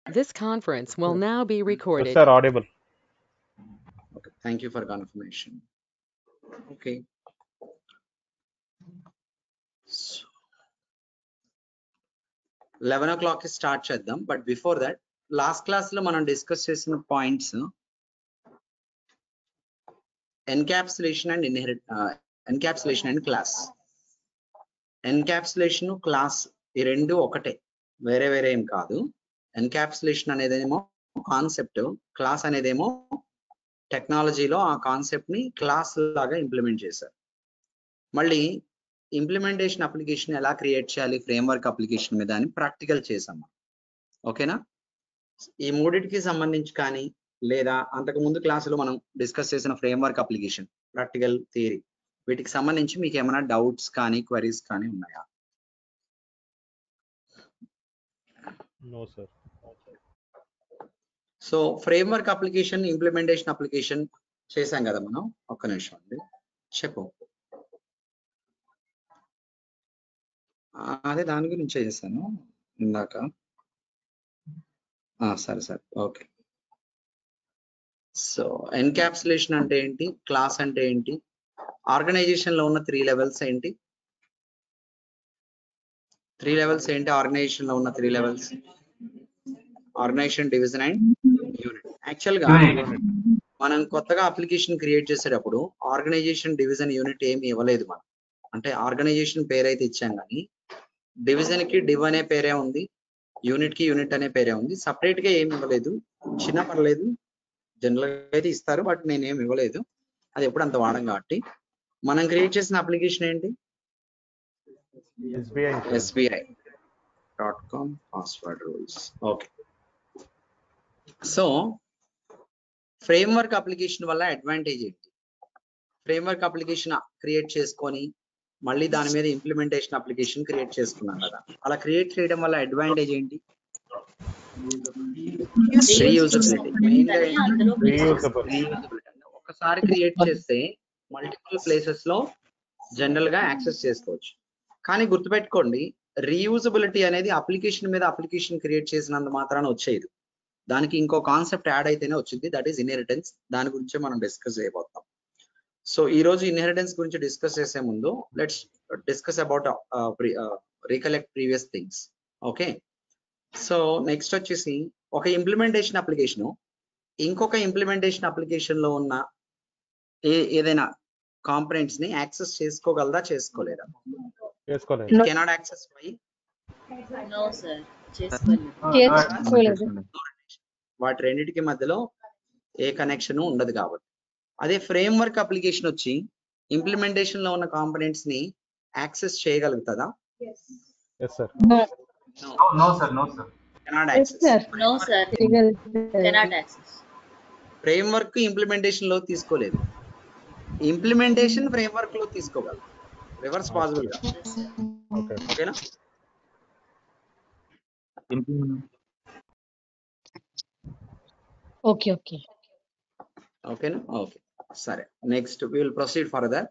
This conference will now be Yes, recorded. sir, audible. Okay, thank you for confirmation. Okay. So 11 o'clock start చేద్దాం. But before that, last class లో మనం discuss చేసిన points encapsulation and encapsulation and class. Encapsulation class ఈ రెండు ఒకటే, వేరే వేరే ఏం కాదు. ఎన్కాప్సులేషన్ అనేదేమో కాన్సెప్ట్, క్లాస్ అనేదేమో టెక్నాలజీలో ఆ కాన్సెప్ట్ ని క్లాస్ లాగా ఇంప్లిమెంట్ చేశారు. మళ్ళీ ఇంప్లిమెంటేషన్ అప్లికేషన్ ఎలా క్రియేట్ చేయాలి ఫ్రేమ్వర్క్ అప్లికేషన్ మీద అని ప్రాక్టికల్ చేసాం. ఓకేనా? ఈ మూడింటికి సంబంధించి కానీ లేదా అంతకు ముందు క్లాసులో మనం డిస్కస్ చేసిన ఫ్రేమ్వర్క్ అప్లికేషన్, ప్రాక్టికల్ థియరీ, వీటికి సంబంధించి మీకు ఏమైనా డౌట్స్ కానీ క్వరీస్ కానీ ఉన్నాయా? No, sir. So framework application, implementation application చేశాం కదా మనం. ఒక్క నిమిషం అండి, చెప్పు. అదే దాని గురించే చేశాను ఇందాక. సరే సరే, ఓకే. సో ఎన్కాప్సులేషన్ అంటే ఏంటి, క్లాస్ అంటే ఏంటి, ఆర్గనైజేషన్ లో ఉన్న 3 లెవెల్స్ ఏంటి? 3 లెవెల్స్ ఏంటి ఆర్గనైజేషన్ లో ఉన్న 3 levels? Organization, division and unit. Actual గా మనం కొత్తగా అప్లికేషన్ క్రియేట్ చేసేటప్పుడు ఆర్గనైజేషన్, డివిజన్, యూనిట్ ఏమి ఇవ్వలేదు మనం. అంటే ఆర్గనైజేషన్ పేరైతే ఇచ్చాం కానీ డివిజన్ కి డివ్ అనే పేరే ఉంది, యూనిట్ కి యూనిట్ అనే పేరే ఉంది. సపరేట్ గా ఏమి ఇవ్వలేదు. చిన్న పర్లేదు, జనరల్ గా అయితే ఇస్తారు, బట్ నేనేమి ఇవ్వలేదు. అది ఎప్పుడు అంత వాడం కాబట్టి. మనం క్రియేట్ చేసిన అప్లికేషన్ ఏంటి? SBI. SBI.com password rules. Okay. So framework application వల్ల అడ్వాంటేజ్ ఏంటి? ఫ్రేమ్వర్క్ అప్లికేషన్ క్రియేట్ చేసుకొని మళ్ళీ దాని మీద ఇంప్లిమెంటేషన్ అప్లికేషన్ క్రియేట్ చేసుకున్నాం కదా, అలా క్రియేట్ చేయడం వల్ల అడ్వాంటేజ్ ఏంటి? రీయూజబిలిటీ. రీయూజబిలిటీ. ఒకసారి క్రియేట్ చేస్తే మల్టిపుల్ ప్లేసెస్ లో జనరల్ గా యాక్సెస్ చేసుకోవచ్చు. కానీ గుర్తుపెట్టుకోండి, రీయూజబిలిటీ అనేది అప్లికేషన్ మీద అప్లికేషన్ క్రియేట్ చేసినంత మాత్రాన వచ్చేది. దానికి ఇంకో కాన్సెప్ట్ యాడ్ అయితేనే వచ్చింది, దట్ ఈస్ ఇన్హెరిటెన్స్. దాని గురించి మనం డిస్కస్ చేయబోతాం. సో ఈ రోజు ఇన్హెరిటెన్స్ గురించి డిస్కస్ చేసే ముందు let's discuss about recollect previous things. Okay. So next వచ్చేసి ఒక ఇంప్లిమెంటేషన్ అప్లికేషన్ ఇంకొక ఇంప్లిమెంటేషన్ అప్లికేషన్ లో ఉన్న ఏదైనా కాంపనెంట్స్ ని యాక్సెస్ చేసుకోగలదా, చేసుకోలేదా? Cannot access. Why? No sir, చేసుకోలేదు. వాటి రెండింటికి మధ్యలో ఏ కనెక్షన్ ఉండదు కాబట్టి. అదే ఫ్రేమ్వర్క్ అప్లికేషన్ వచ్చి ఇంప్లిమెంటేషన్ లో ఉన్న కాంపనెంట్స్ ని యాక్సెస్ చేయగలుగుతుందా? Yes, sir. No, sir. No, sir. Cannot access. No sir, cannot access. Framework implementation లో తీసుకోలేదు, ఇంప్లిమెంటేషన్ ఫ్రేమ్వర్క్ లో తీసుకోగలరు. రివర్స్ పాసిబుల్ గా. Okay. ఓకేనా? ఓకే. ఓకేనా? ఓకే, సరే. Next we will proceed further.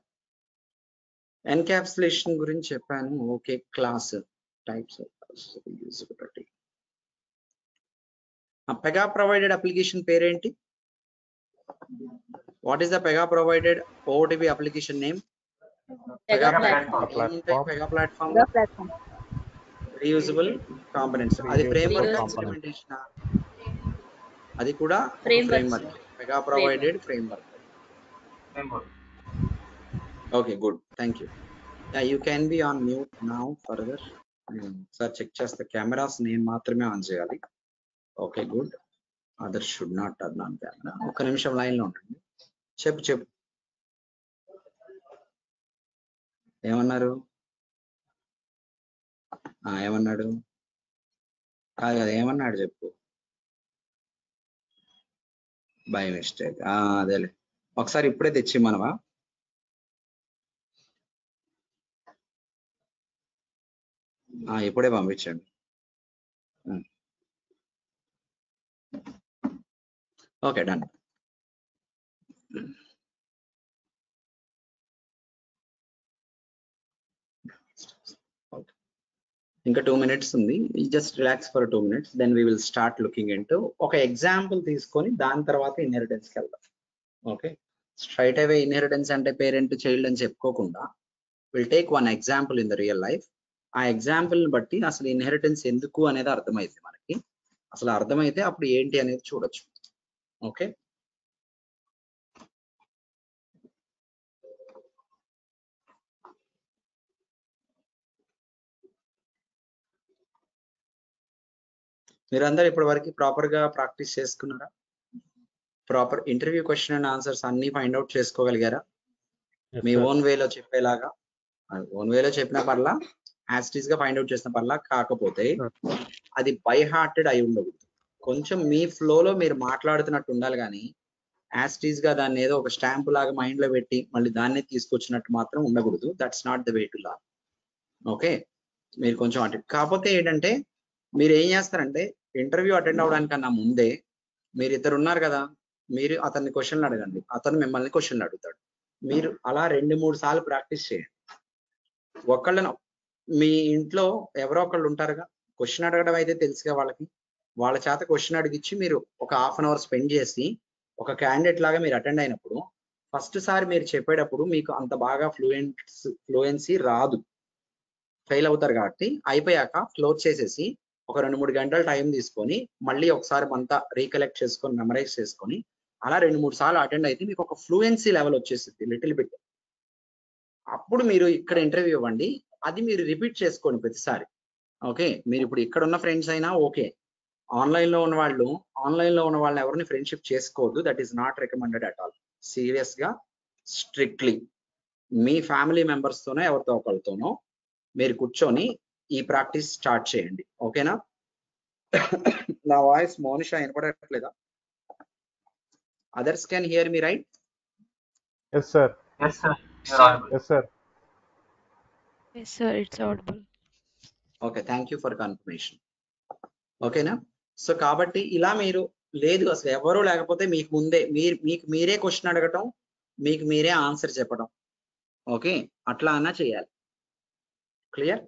Encapsulation గురించి చెప్పాను. Okay. Class types usability. Pega provided application పేరేంటి? What is the Pega provided OOTP application name? Pega platform. Reusable components. అది ఫ్రేమ్వర్క్ ఇంప్లిమెంటేషన్, అది కూడా framework. Pega provided framework. Okay, good, thank you. You can be on mute now further. Sir check చేస్తే cameras నేను మాత్రమే on చేయాలి. Okay, good. Other should not turn on camera. ఒక్క నిమిషం line లో ఉండండి. చెప్పు. ఏమన్నారు? ఏమన్నాడు? కాదు కదా, ఏమన్నాడు చెప్పు. By mistake. అదేలే, ఒకసారి ఇప్పుడే తెచ్చి మనవా. ఇప్పుడే పంపించండి. Okay, done. ఇంకా 2 minutes ఉంది. Just relax for 2 minutes, then we will start looking into ఒక ఎగ్జాంపుల్ తీసుకొని దాని తర్వాత ఇన్హెరిటెన్స్కి వెళ్దాం. ఓకే, స్ట్రైట్ అవే ఇన్హెరిటెన్స్ అంటే పేరెంట్ చైల్డ్ అని చెప్పుకోకుండా will take one example in the real life. ఆ ఎగ్జాంపుల్ బట్టి అసలు ఇన్హెరిటెన్స్ ఎందుకు అనేది అర్థమైంది మనకి. అసలు అర్థమైతే అప్పుడు ఏంటి అనేది చూడొచ్చు. ఓకే, మీరందరూ ఇప్పటి వరకు ప్రాపర్ గా ప్రాక్టీస్ చేసుకున్నారా? Proper interview question and answers అన్ని ఫైండ్ అవుట్ చేసుకోగలిగారా? Yes, మీ sir. ఓన్ వేలో చెప్పేలాగా, ఓన్ వేలో చెప్పిన పర్లా, యాస్టీస్ గా ఫైండ్ అవుట్ చేసిన పర్లా, కాకపోతే అది బై హార్టెడ్ అయి ఉండకూడదు. కొంచెం మీ ఫ్లోలో మీరు మాట్లాడుతున్నట్టు ఉండాలి, కానీ యాస్టీస్ గా దాన్ని ఏదో ఒక స్టాంప్ లాగా మైండ్ లో పెట్టి మళ్ళీ దాన్ని తీసుకొచ్చినట్టు మాత్రం ఉండకూడదు. That's not the way to learn. Okay, మీరు కొంచెం అటు. కాకపోతే ఏంటంటే మీరు ఏం చేస్తారంటే ఇంటర్వ్యూ అటెండ్ అవడానికన్నా ముందే మీరు ఇద్దరు ఉన్నారు కదా, మీరు అతన్ని క్వశ్చన్లు అడగండి, అతను మిమ్మల్ని క్వశ్చన్లు అడుగుతాడు. మీరు అలా 2-3 సార్లు ప్రాక్టీస్ చేయండి. ఒకళ్ళను మీ ఇంట్లో ఎవరో ఒకళ్ళు ఉంటారుగా, క్వశ్చన్ అడగడం అయితే తెలుసుగా వాళ్ళకి, వాళ్ళ చేత క్వశ్చన్ అడిగించి మీరు ఒక 1/2 అవర్ స్పెండ్ చేసి ఒక క్యాండిడేట్ లాగా మీరు అటెండ్ అయినప్పుడు ఫస్ట్ సారి మీరు చెప్పేటప్పుడు మీకు అంత బాగా ఫ్లూయెన్సీ రాదు, ఫెయిల్ అవుతారు. కాబట్టి అయిపోయాక క్లోజ్ చేసేసి ఒక 2-3 గంటలు టైం తీసుకొని మళ్ళీ ఒకసారి అంతా రీకలెక్ట్ చేసుకొని మెమరైజ్ చేసుకొని అలా 2-3 సార్లు అటెండ్ అయితే మీకు ఒక ఫ్లూయెన్సీ లెవెల్ వచ్చేసింది లిటిల్ బిట్. అప్పుడు మీరు ఇక్కడ ఇంటర్వ్యూ ఇవ్వండి, అది మీరు రిపీట్ చేసుకోండి ప్రతిసారి. ఓకే, మీరు ఇప్పుడు ఇక్కడ ఉన్న ఫ్రెండ్స్ అయినా ఓకే, ఆన్లైన్ లో ఉన్న వాళ్ళని ఎవరిని ఫ్రెండ్షిప్ చేసుకోవద్దు. That is not recommended at all. Serious గా స్ట్రిక్ట్లీ మీ ఫ్యామిలీ మెంబర్స్ తోనో ఎవరితో ఒకరితోనో మీరు కూర్చొని ఈ ప్రాక్టీస్ స్టార్ట్ చేయండి. ఓకేనా? నా వాయిస్ మోనిషా వినపడట్లేదా? Others can hear me right? Yes, sir. Yes, sir. You're audible. Yes, sir. Yes, sir, it's audible. Okay, thank you for confirmation. ఓకేనా? సో కాబట్టి ఇలా మీరు లేదు అసలు ఎవరు లేకపోతే మీకు ముందే మీకు మీరే క్వశ్చన్ అడగటం, మీకు మీరే ఆన్సర్ చెప్పడం. ఓకే, అట్లా అన్నా చేయాలి. Clear?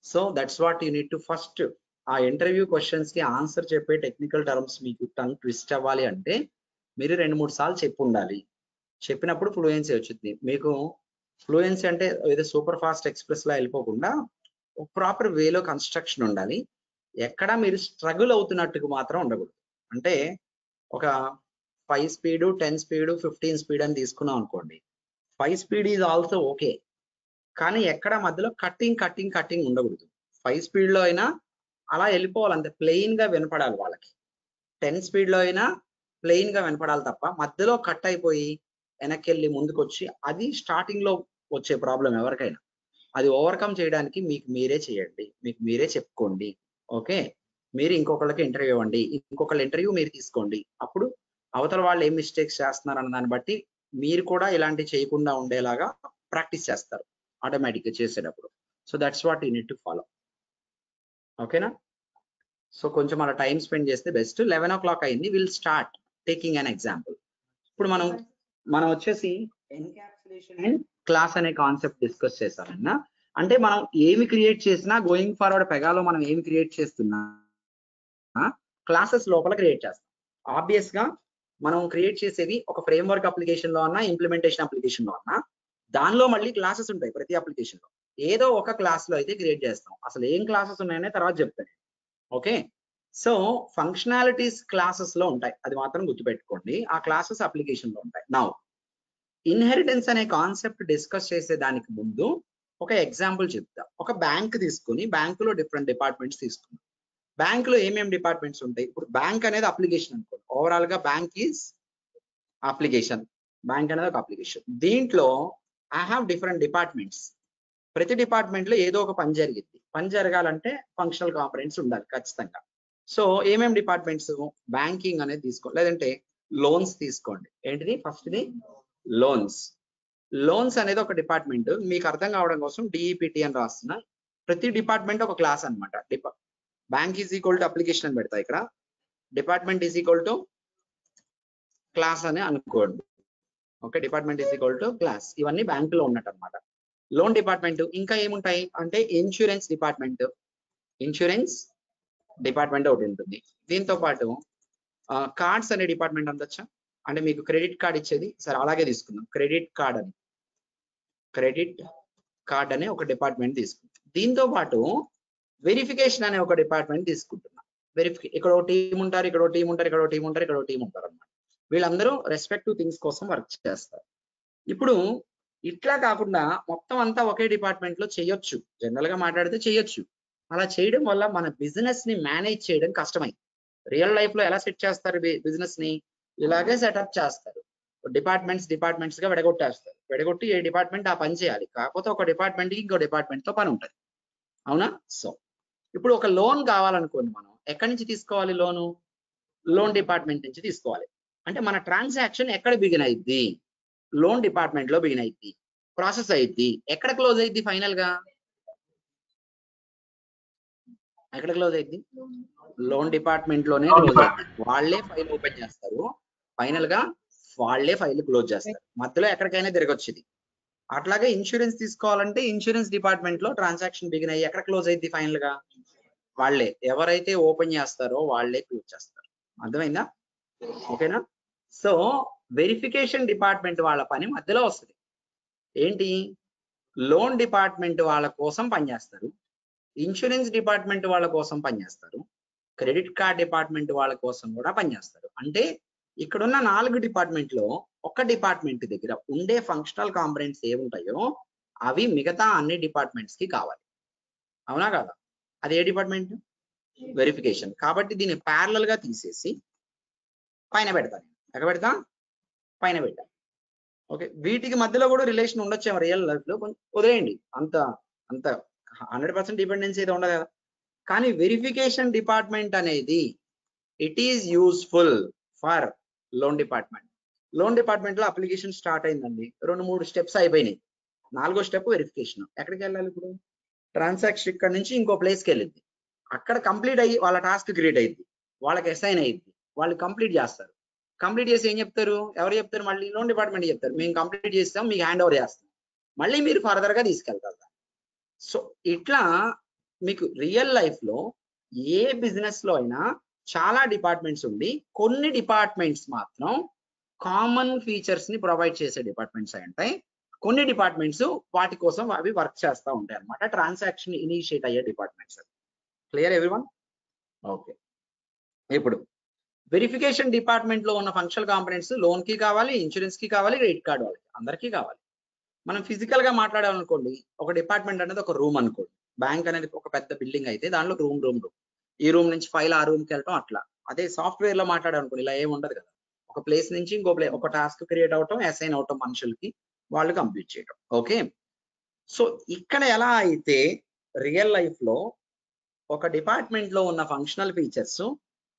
So that's what you need to first. ఆ ఇంటర్వ్యూ క్వశ్చన్స్ కి ఆన్సర్ చెప్పే టెక్నికల్ టర్మ్స్ మీకు టంగ్ ట్విస్ట్ అవ్వాలి అంటే మీరు 2-3 సార్లు చెప్పి ఉండాలి. చెప్పినప్పుడు ఫ్లూయెన్సీ వచ్చింది మీకు. ఫ్లూయెన్సీ అంటే ఏదో సూపర్ ఫాస్ట్ ఎక్స్ప్రెస్ లా వెళ్ళిపోకుండా ప్రాపర్ వేలో కన్స్ట్రక్షన్ ఉండాలి. ఎక్కడ మీరు స్ట్రగుల్ అవుతున్నట్టుగా మాత్రం ఉండకూడదు. అంటే ఒక 5 స్పీడ్, 10 స్పీడ్, 15 స్పీడ్ అని తీసుకున్నాం అనుకోండి, 5 స్పీడ్ ఈజ్ ఆల్సో ఓకే, కానీ ఎక్కడ మధ్యలో కట్టింగ్ ఉండకూడదు. 5 స్పీడ్ లో అయినా అలా వెళ్ళిపోవాలి, అంతే ప్లెయిన్ గా వినపడాలి వాళ్ళకి. 10 స్పీడ్ లో అయినా ప్లెయిన్ గా వినపడాలి తప్ప మధ్యలో కట్ అయిపోయి వెనక్కి వెళ్ళి ముందుకు వచ్చి అది స్టార్టింగ్ లో వచ్చే ప్రాబ్లం ఎవరికైనా. అది ఓవర్కమ్ చేయడానికి మీకు మీరే చేయండి, మీకు మీరే చెప్పుకోండి. ఓకే, మీరు ఇంకొకళ్ళకి ఇంటర్వ్యూ ఇవ్వండి, ఇంకొకళ్ళ ఇంటర్వ్యూ మీరు తీసుకోండి. అప్పుడు అవతల వాళ్ళు ఏం మిస్టేక్స్ చేస్తున్నారు అన్న దాన్ని బట్టి మీరు కూడా ఇలాంటివి చేయకుండా ఉండేలాగా ప్రాక్టీస్ చేస్తారు ఆటోమేటిక్గా చేసేటప్పుడు. So that's what you need to follow. ఓకేనా? సో కొంచెం అలా టైం స్పెండ్ చేస్తే బెస్ట్. 11 o'clock అయింది, will start taking an example. ఇప్పుడు మనం వచ్చేసి ఎన్కాప్సులేషన్ అండ్ క్లాస్ అనే కాన్సెప్ట్ డిస్కస్ చేశామన్నా. అంటే మనం ఏమి క్రియేట్ చేసినా గోయింగ్ ఫార్వర్డ్ పెగాలో మనం ఏమి క్రియేట్ చేస్తున్నా క్లాసెస్ లోపల క్రియేట్ చేస్తాం. ఆబ్వియస్ గా మనం క్రియేట్ చేసేది ఒక ఫ్రేమ్వర్క్ అప్లికేషన్ లో అన్నా, ఇంప్లిమెంటేషన్ అప్లికేషన్ లో అన్నా, దానిలో మళ్ళీ క్లాసెస్ ఉంటాయి ప్రతి అప్లికేషన్ లో. ఏదో ఒక క్లాస్ లో అయితే క్రియేట్ చేస్తాం. అసలు ఏం క్లాసెస్ ఉన్నాయనే తర్వాత చెప్తాను. ఓకే, సో ఫంక్షనాలిటీస్ క్లాసెస్ లో ఉంటాయి, అది మాత్రం గుర్తుపెట్టుకోండి. ఆ క్లాసెస్ అప్లికేషన్ లో ఉంటాయి. నౌ ఇన్హెరిటెన్స్ అనే కాన్సెప్ట్ డిస్కస్ చేసే దానికి ముందు ఒక ఎగ్జాంపుల్ చెప్తా. ఒక బ్యాంక్ తీసుకుని బ్యాంకులో డిఫరెంట్ డిపార్ట్మెంట్స్ తీసుకున్నాం. బ్యాంకులో ఏమేమి డిపార్ట్మెంట్స్ ఉంటాయి? ఇప్పుడు బ్యాంక్ అనేది అప్లికేషన్ అనుకోండి. ఓవరాల్ గా బ్యాంక్ ఈజ్ అప్లికేషన్. బ్యాంక్ అనేది ఒక అప్లికేషన్. దీంట్లో ఐ హ్యావ్ డిఫరెంట్ డిపార్ట్మెంట్స్. ప్రతి డిపార్ట్మెంట్ లో ఏదో ఒక పని జరిగింది. పని జరగాలంటే ఫంక్షనల్ కాంపనెంట్స్ ఉండాలి ఖచ్చితంగా. సో ఏమేమి డిపార్ట్మెంట్స్? బ్యాంకింగ్ అనేది తీసుకోండి, లేదంటే లోన్స్ తీసుకోండి. ఏంటిది? ఫస్ట్ది లోన్స్. లోన్స్ అనేది ఒక డిపార్ట్మెంట్. మీకు అర్థం కావడం కోసం డిఈపిటి అని రాస్తున్నా. ప్రతి డిపార్ట్మెంట్ ఒక క్లాస్ అనమాట. Bank is equal to application అని పెడతా ఇక్కడ, department is equal to class అని అనుకోండి. Okay, department is equal to class. ఇవన్నీ బ్యాంకులో ఉన్నట్టు అనమాట. Loan department. ఇంకా ఏముంటాయి అంటే ఇన్సూరెన్స్ డిపార్ట్మెంట్, ఇన్సూరెన్స్ డిపార్ట్మెంట్ ఒకటి ఉంటుంది. దీంతో పాటు కార్డ్స్ అనే డిపార్ట్మెంట్ అందొచ్చా? అంటే మీకు క్రెడిట్ కార్డ్ ఇచ్చేది, సరే అలాగే తీసుకుందాం. క్రెడిట్ కార్డ్ అనే ఒక డిపార్ట్మెంట్ తీసుకుంటాం. దీంతో పాటు వెరిఫికేషన్ అనే ఒక డిపార్ట్మెంట్ తీసుకుంటున్నాం. ఇక్కడ ఒక టీం ఉంటారు, ఇక్కడ ఒక టీం ఉంటారు, ఇక్కడ ఒక టీం ఉంటారు, ఇక్కడ ఒక టీం ఉంటారు అన్నమాట. వీళ్ళందరూ రెస్పెక్టివ్ థింగ్స్ కోసం వర్క్ చేస్తారు. ఇప్పుడు ఇట్లా కాకుండా మొత్తం అంతా ఒకే డిపార్ట్మెంట్ లో చేయొచ్చు, జనరల్ గా మాట్లాడితే చేయొచ్చు. అలా చేయడం వల్ల మన బిజినెస్ ని మేనేజ్ చేయడం కష్టమైంది. రియల్ లైఫ్ లో ఎలా సెట్ చేస్తారు బిజినెస్ ని? ఇలాగే సెటప్ చేస్తారు. డిపార్ట్మెంట్స్ గా విడగొట్టేస్తారు. విడగొట్టి ఏ డిపార్ట్మెంట్ ఆ పని చేయాలి. కాకపోతే ఒక డిపార్ట్మెంట్ కి ఇంకో డిపార్ట్మెంట్ తో పని ఉంటుంది. అవునా? సో ఇప్పుడు ఒక లోన్ కావాలనుకోండి, మనం ఎక్కడి నుంచి తీసుకోవాలి? లోన్ డిపార్ట్మెంట్ నుంచి తీసుకోవాలి. అంటే మన ట్రాన్సాక్షన్ ఎక్కడ బిగిన్ అయింది? లోన్ డిపార్ట్మెంట్ లో బిగిన్ అయింది, ప్రాసెస్ అయింది. ఎక్కడ క్లోజ్ అయింది? ఫైనల్ గా ఎక్కడ క్లోజ్ అయింది? లోన్ డిపార్ట్మెంట్ లోనే క్లోజ్ అయింది. వాళ్ళే ఫైల్ ఓపెన్ చేస్తారు, ఫైనల్ గా వాళ్ళే ఫైల్ క్లోజ్ చేస్తారు. మధ్యలో ఎక్కడికైనా తిరగొచ్చింది. అట్లాగే ఇన్సూరెన్స్ తీసుకోవాలంటే ఇన్సూరెన్స్ డిపార్ట్మెంట్ లో ట్రాన్సాక్షన్ బిగిన్ అయ్యి ఎక్కడ క్లోజ్ అయింది? ఫైనల్ గా వాళ్ళే, ఎవరైతే ఓపెన్ చేస్తారో వాళ్ళే క్లోజ్ చేస్తారు. అర్థమైందా? ఓకేనా? సో వెరిఫికేషన్ డిపార్ట్మెంట్ వాళ్ళ పని మధ్యలో వస్తుంది. ఏంటి? లోన్ డిపార్ట్మెంట్ వాళ్ళ కోసం పనిచేస్తారు, ఇన్సూరెన్స్ డిపార్ట్మెంట్ వాళ్ళ కోసం పనిచేస్తారు, క్రెడిట్ కార్డ్ డిపార్ట్మెంట్ వాళ్ళ కోసం కూడా పనిచేస్తారు. అంటే ఇక్కడున్న 4 డిపార్ట్మెంట్ లో ఒక డిపార్ట్మెంట్ దగ్గర ఉండే ఫంక్షనల్ కాంపొనెంట్స్ ఏముంటాయో అవి మిగతా అన్ని డిపార్ట్మెంట్స్ కి కావాలి. అవునా కదా? అది ఏ డిపార్ట్మెంట్? వెరిఫికేషన్. కాబట్టి దీన్ని ప్యారలల్ గా తీసేసి పైన పెడతాను. ఎక్కడ పెడతా? పైన పెట్టా. ఓకే, వీటికి మధ్యలో కూడా రిలేషన్ ఉండొచ్చేమో రియల్ లైఫ్ లో, కొంచెం వదిలేయండి. అంత 100% డిపెండెన్సీ అయితే ఉండదు కదా. కానీ వెరిఫికేషన్ డిపార్ట్మెంట్ అనేది it is useful for loan department. Loan department లో అప్లికేషన్ స్టార్ట్ అయిందండి, 2-3 స్టెప్స్ అయిపోయినాయి. 4వ స్టెప్ వెరిఫికేషన్. ఎక్కడికి వెళ్ళాలి ఇప్పుడు? ట్రాన్సాక్షన్ ఇక్కడ నుంచి ఇంకో ప్లేస్కి వెళ్ళింది. అక్కడ కంప్లీట్ అయ్యి వాళ్ళ టాస్క్ క్రియేట్ అయ్యింది, వాళ్ళకి అసైన్ అయ్యింది, వాళ్ళు కంప్లీట్ చేస్తారు. కంప్లీట్ చేసి ఏం చెప్తారు? ఎవరు చెప్తారు? మళ్ళీ లోన్ డిపార్ట్మెంట్ చెప్తారు, మేము కంప్లీట్ చేస్తాం, మీకు హ్యాండ్ ఓవర్ చేస్తాం, మళ్ళీ మీరు ఫర్దర్ గా తీసుకెళ్తారు. సో ఇట్లా మీకు రియల్ లైఫ్ లో ఏ బిజినెస్ లో అయినా చాలా డిపార్ట్మెంట్స్ ఉండి కొన్ని డిపార్ట్మెంట్స్ మాత్రం కామన్ ఫీచర్స్ ని ప్రొవైడ్ చేసే డిపార్ట్మెంట్స్ అయి ఉంటాయి. కొన్ని డిపార్ట్మెంట్స్ వాటి కోసం అవి వర్క్ చేస్తూ ఉంటాయి అన్నమాట. ట్రాన్సాక్షన్ ఇనిషియేట్ అయ్యే డిపార్ట్మెంట్స్. Clear everyone? ఓకే, ఇప్పుడు వెరిఫికేషన్ డిపార్ట్మెంట్ లో ఉన్న ఫంక్షనల్ కాంపొనెంట్స్ లోన్ కి కావాలి, ఇన్సూరెన్స్ కి కావాలి, క్రెడిట్ కార్డ్ వాళ్ళకి, అందరికీ కావాలి. మనం ఫిజికల్ గా మాట్లాడాలనుకోండి, ఒక డిపార్ట్మెంట్ అనేది ఒక రూమ్ అనుకోండి. బ్యాంక్ అనేది ఒక పెద్ద బిల్డింగ్ అయితే దాంట్లో రూమ్ ఈ రూమ్ నుంచి ఫైల్ ఆ రూమ్ కి వెళ్ళటం అట్లా. అదే సాఫ్ట్వేర్ లో మాట్లాడాలనుకోండి ఇలా ఏమి ఉండదు కదా. ఒక ప్లేస్ నుంచి ఇంకో ఒక టాస్క్ క్రియేట్ అవటం, అసైన్ అవటం మనుషులకి, వాళ్ళు కంప్లీట్ చేయటం. ఓకే, సో ఇక్కడ ఎలా అయితే రియల్ లైఫ్ లో ఒక డిపార్ట్మెంట్ లో ఉన్న ఫంక్షనల్ ఫీచర్స్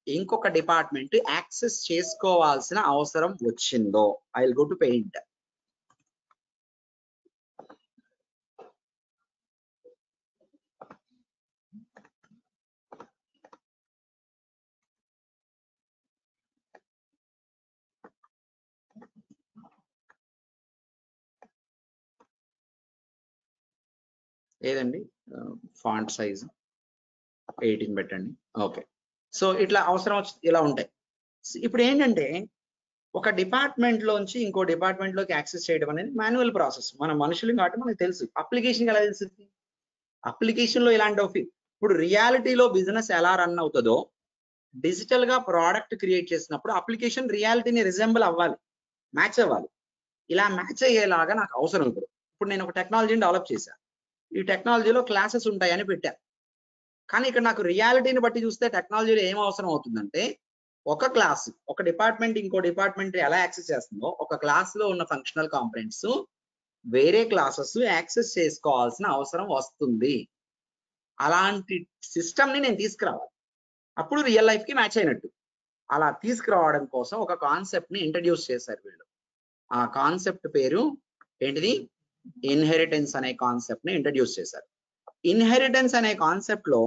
ఇంకొక డిపార్ట్మెంట్ యాక్సెస్ చేసుకోవాల్సిన అవసరం వచ్చిందో, I will go to paint. ఏదండి ఫాంట్ సైజ్ 18 పెట్టండి. ఓకే, సో ఇట్లా అవసరం వచ్చి ఇలా ఉంటాయి. ఇప్పుడు ఏంటంటే ఒక డిపార్ట్మెంట్ లోంచి ఇంకో డిపార్ట్మెంట్ లోకి యాక్సెస్ చేయడం అనేది మాన్యువల్ ప్రాసెస్. మన మనుషులు కాబట్టి మనకు తెలుసు. అప్లికేషన్ ఎలా తెలుస్తుంది? అప్లికేషన్ లో ఇలాంటి ఇప్పుడు రియాలిటీలో బిజినెస్ ఎలా రన్ అవుతుందో డిజిటల్ గా ప్రోడక్ట్ క్రియేట్ చేసినప్పుడు అప్లికేషన్ రియాలిటీని రిజెంబుల్ అవ్వాలి, మ్యాచ్ అవ్వాలి. ఇలా మ్యాచ్ అయ్యేలాగా నాకు అవసరం. ఇప్పుడు నేను ఒక టెక్నాలజీని డెవలప్ చేశాను, ఈ టెక్నాలజీలో క్లాసెస్ ఉంటాయని పెట్టాను. కానీ ఇక్కడ నాకు రియాలిటీని బట్టి చూస్తే టెక్నాలజీలో ఏం అవసరం అవుతుందంటే, ఒక క్లాస్ ఒక డిపార్ట్మెంట్ ఇంకో డిపార్ట్మెంట్ ఎలా యాక్సెస్ చేస్తుందో ఒక క్లాస్ లో ఉన్న ఫంక్షనల్ కాంపొనెంట్స్ వేరే క్లాసెస్ యాక్సెస్ చేసుకోవాల్సిన అవసరం వస్తుంది. అలాంటి సిస్టమ్ ని నేను తీసుకురావాలి, అప్పుడు రియల్ లైఫ్ కి మ్యాచ్ అయినట్టు. అలా తీసుకురావడం కోసం ఒక కాన్సెప్ట్ ని ఇంట్రడ్యూస్ చేశారు వీళ్ళు. ఆ కాన్సెప్ట్ పేరు ఏంటిది? ఇన్హెరిటెన్స్ అనే కాన్సెప్ట్ ని ఇంట్రడ్యూస్ చేశారు. ఇన్హెరిటెన్స్ అనే కాన్సెప్ట్ లో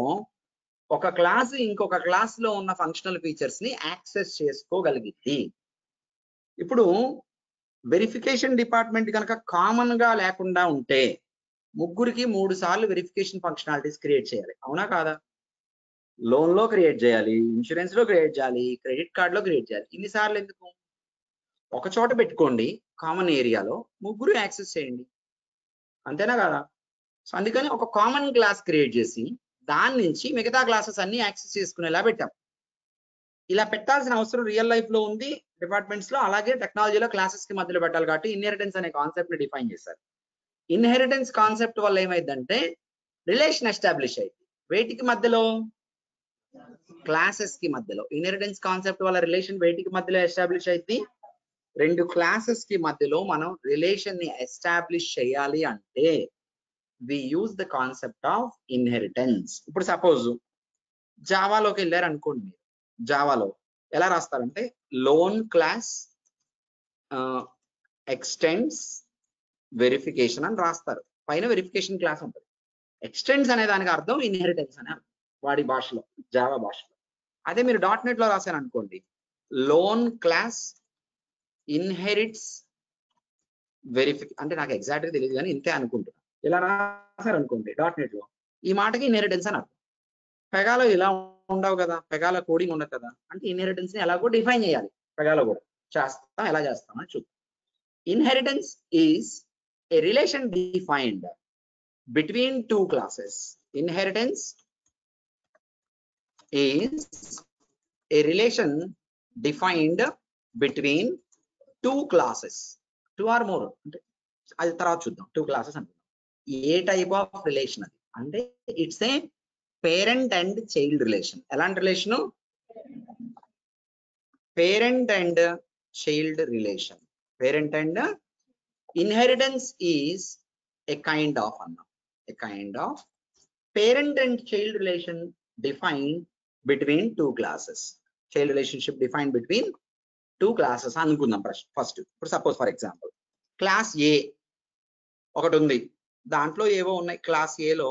ఒక క్లాస్ ఇంకొక క్లాస్ లో ఉన్న ఫంక్షనల్ ఫీచర్స్ ని యాక్సెస్ చేసుకోగలిగింది. ఇప్పుడు వెరిఫికేషన్ డిపార్ట్మెంట్ కనుక కామన్ గా లేకుండా ఉంటే ముగ్గురికి 3 సార్లు వెరిఫికేషన్ ఫంక్షనాలిటీస్ క్రియేట్ చేయాలి. అవునా కాదా? లోన్ లో క్రియేట్ చేయాలి, ఇన్సూరెన్స్ లో క్రియేట్ చేయాలి, క్రెడిట్ కార్డ్ లో క్రియేట్ చేయాలి. ఇన్నిసార్లు ఎందుకు? ఒక చోట పెట్టుకోండి, కామన్ ఏరియాలో ముగ్గురు యాక్సెస్ చేయండి, అంతేనా కదా? సో అందుకని ఒక కామన్ క్లాస్ క్రియేట్ చేసి దాని నుంచి మిగతా క్లాసెస్ అన్ని యాక్సెస్ చేసుకునేలా పెట్టాం. ఇలా పెట్టాల్సిన అవసరం రియల్ లైఫ్ లో ఉంది డిపార్ట్మెంట్స్ లో, అలాగే టెక్నాలజీలో క్లాసెస్ కి మధ్యలో పెట్టాలి కాబట్టి ఇన్హెరిటెన్స్ అనే కాన్సెప్ట్ ని డిఫైన్ చేశారు. ఇన్హెరిటెన్స్ కాన్సెప్ట్ వల్ల ఏమైందంటే రిలేషన్ ఎస్టాబ్లిష్ అయింది. వేటికి మధ్యలో? క్లాసెస్ కి మధ్యలో. ఇన్హెరిటెన్స్ కాన్సెప్ట్ వల్ల రిలేషన్ వేటికి మధ్యలో ఎస్టాబ్లిష్ అయింది? రెండు క్లాసెస్ కి మధ్యలో మనం రిలేషన్ ని ఎస్టాబ్లిష్ చేయాలి అంటే we use the concept of inheritance. ఇప్పుడు సపోజ్ జావాలోకి వెళ్ళారు అనుకోండి, మీరు జావాలో ఎలా రాస్తారంటే లోన్ క్లాస్ ఎక్స్టెండ్స్ వెరిఫికేషన్ అని రాస్తారు. పైన వెరిఫికేషన్ క్లాస్ ఉంటుంది. ఎక్స్టెండ్స్ అనే దానికి అర్థం ఇన్హెరిటెన్స్ అని అర్థం వాడి భాషలో, జావా భాషలో. అదే మీరు .NET లో రాశారు అనుకోండి, లోన్ క్లాస్ ఇన్హెరిట్స్ అంటే నాకు ఎగ్జాక్ట్ గా తెలియదు కానీ ఇంతే అనుకుంటున్నా. ఇలా రాశారు అనుకోండి .NET లో, ఈ మాటకి ఇన్హెరిటెన్స్ అని అర్థం. పెగాలో ఇలా ఉండవు కదా, పెగాలో కోడింగ్ ఉండదు కదా, అంటే ఇన్హెరిటెన్స్ ని ఎలాగో డిఫైన్ చేయాలి. పెగాలో కూడా చేస్తాం, ఎలా చేస్తాం అని చూద్దాం. Inheritance is a relation defined between two classes. Inheritance is a relation defined between two classes, two or more, అంటే అది తర్వాత చూద్దాం. టూ క్లాసెస్ అంటే ఏ టైప్ ఆఫ్ రిలేషన్ అది అంటే it's a parent and child relation. ఎలాంటి relation? Parent and child relation. Parent and inheritance is a kind of అన్నా, a kind of parent and child relation define between two classes. Child relationship define between two classes అనుకుందాం first. ఇప్పుడు suppose for example class A ఒకటి ఉంది, దాంట్లో ఏవో ఉన్నాయి. Class ఏలో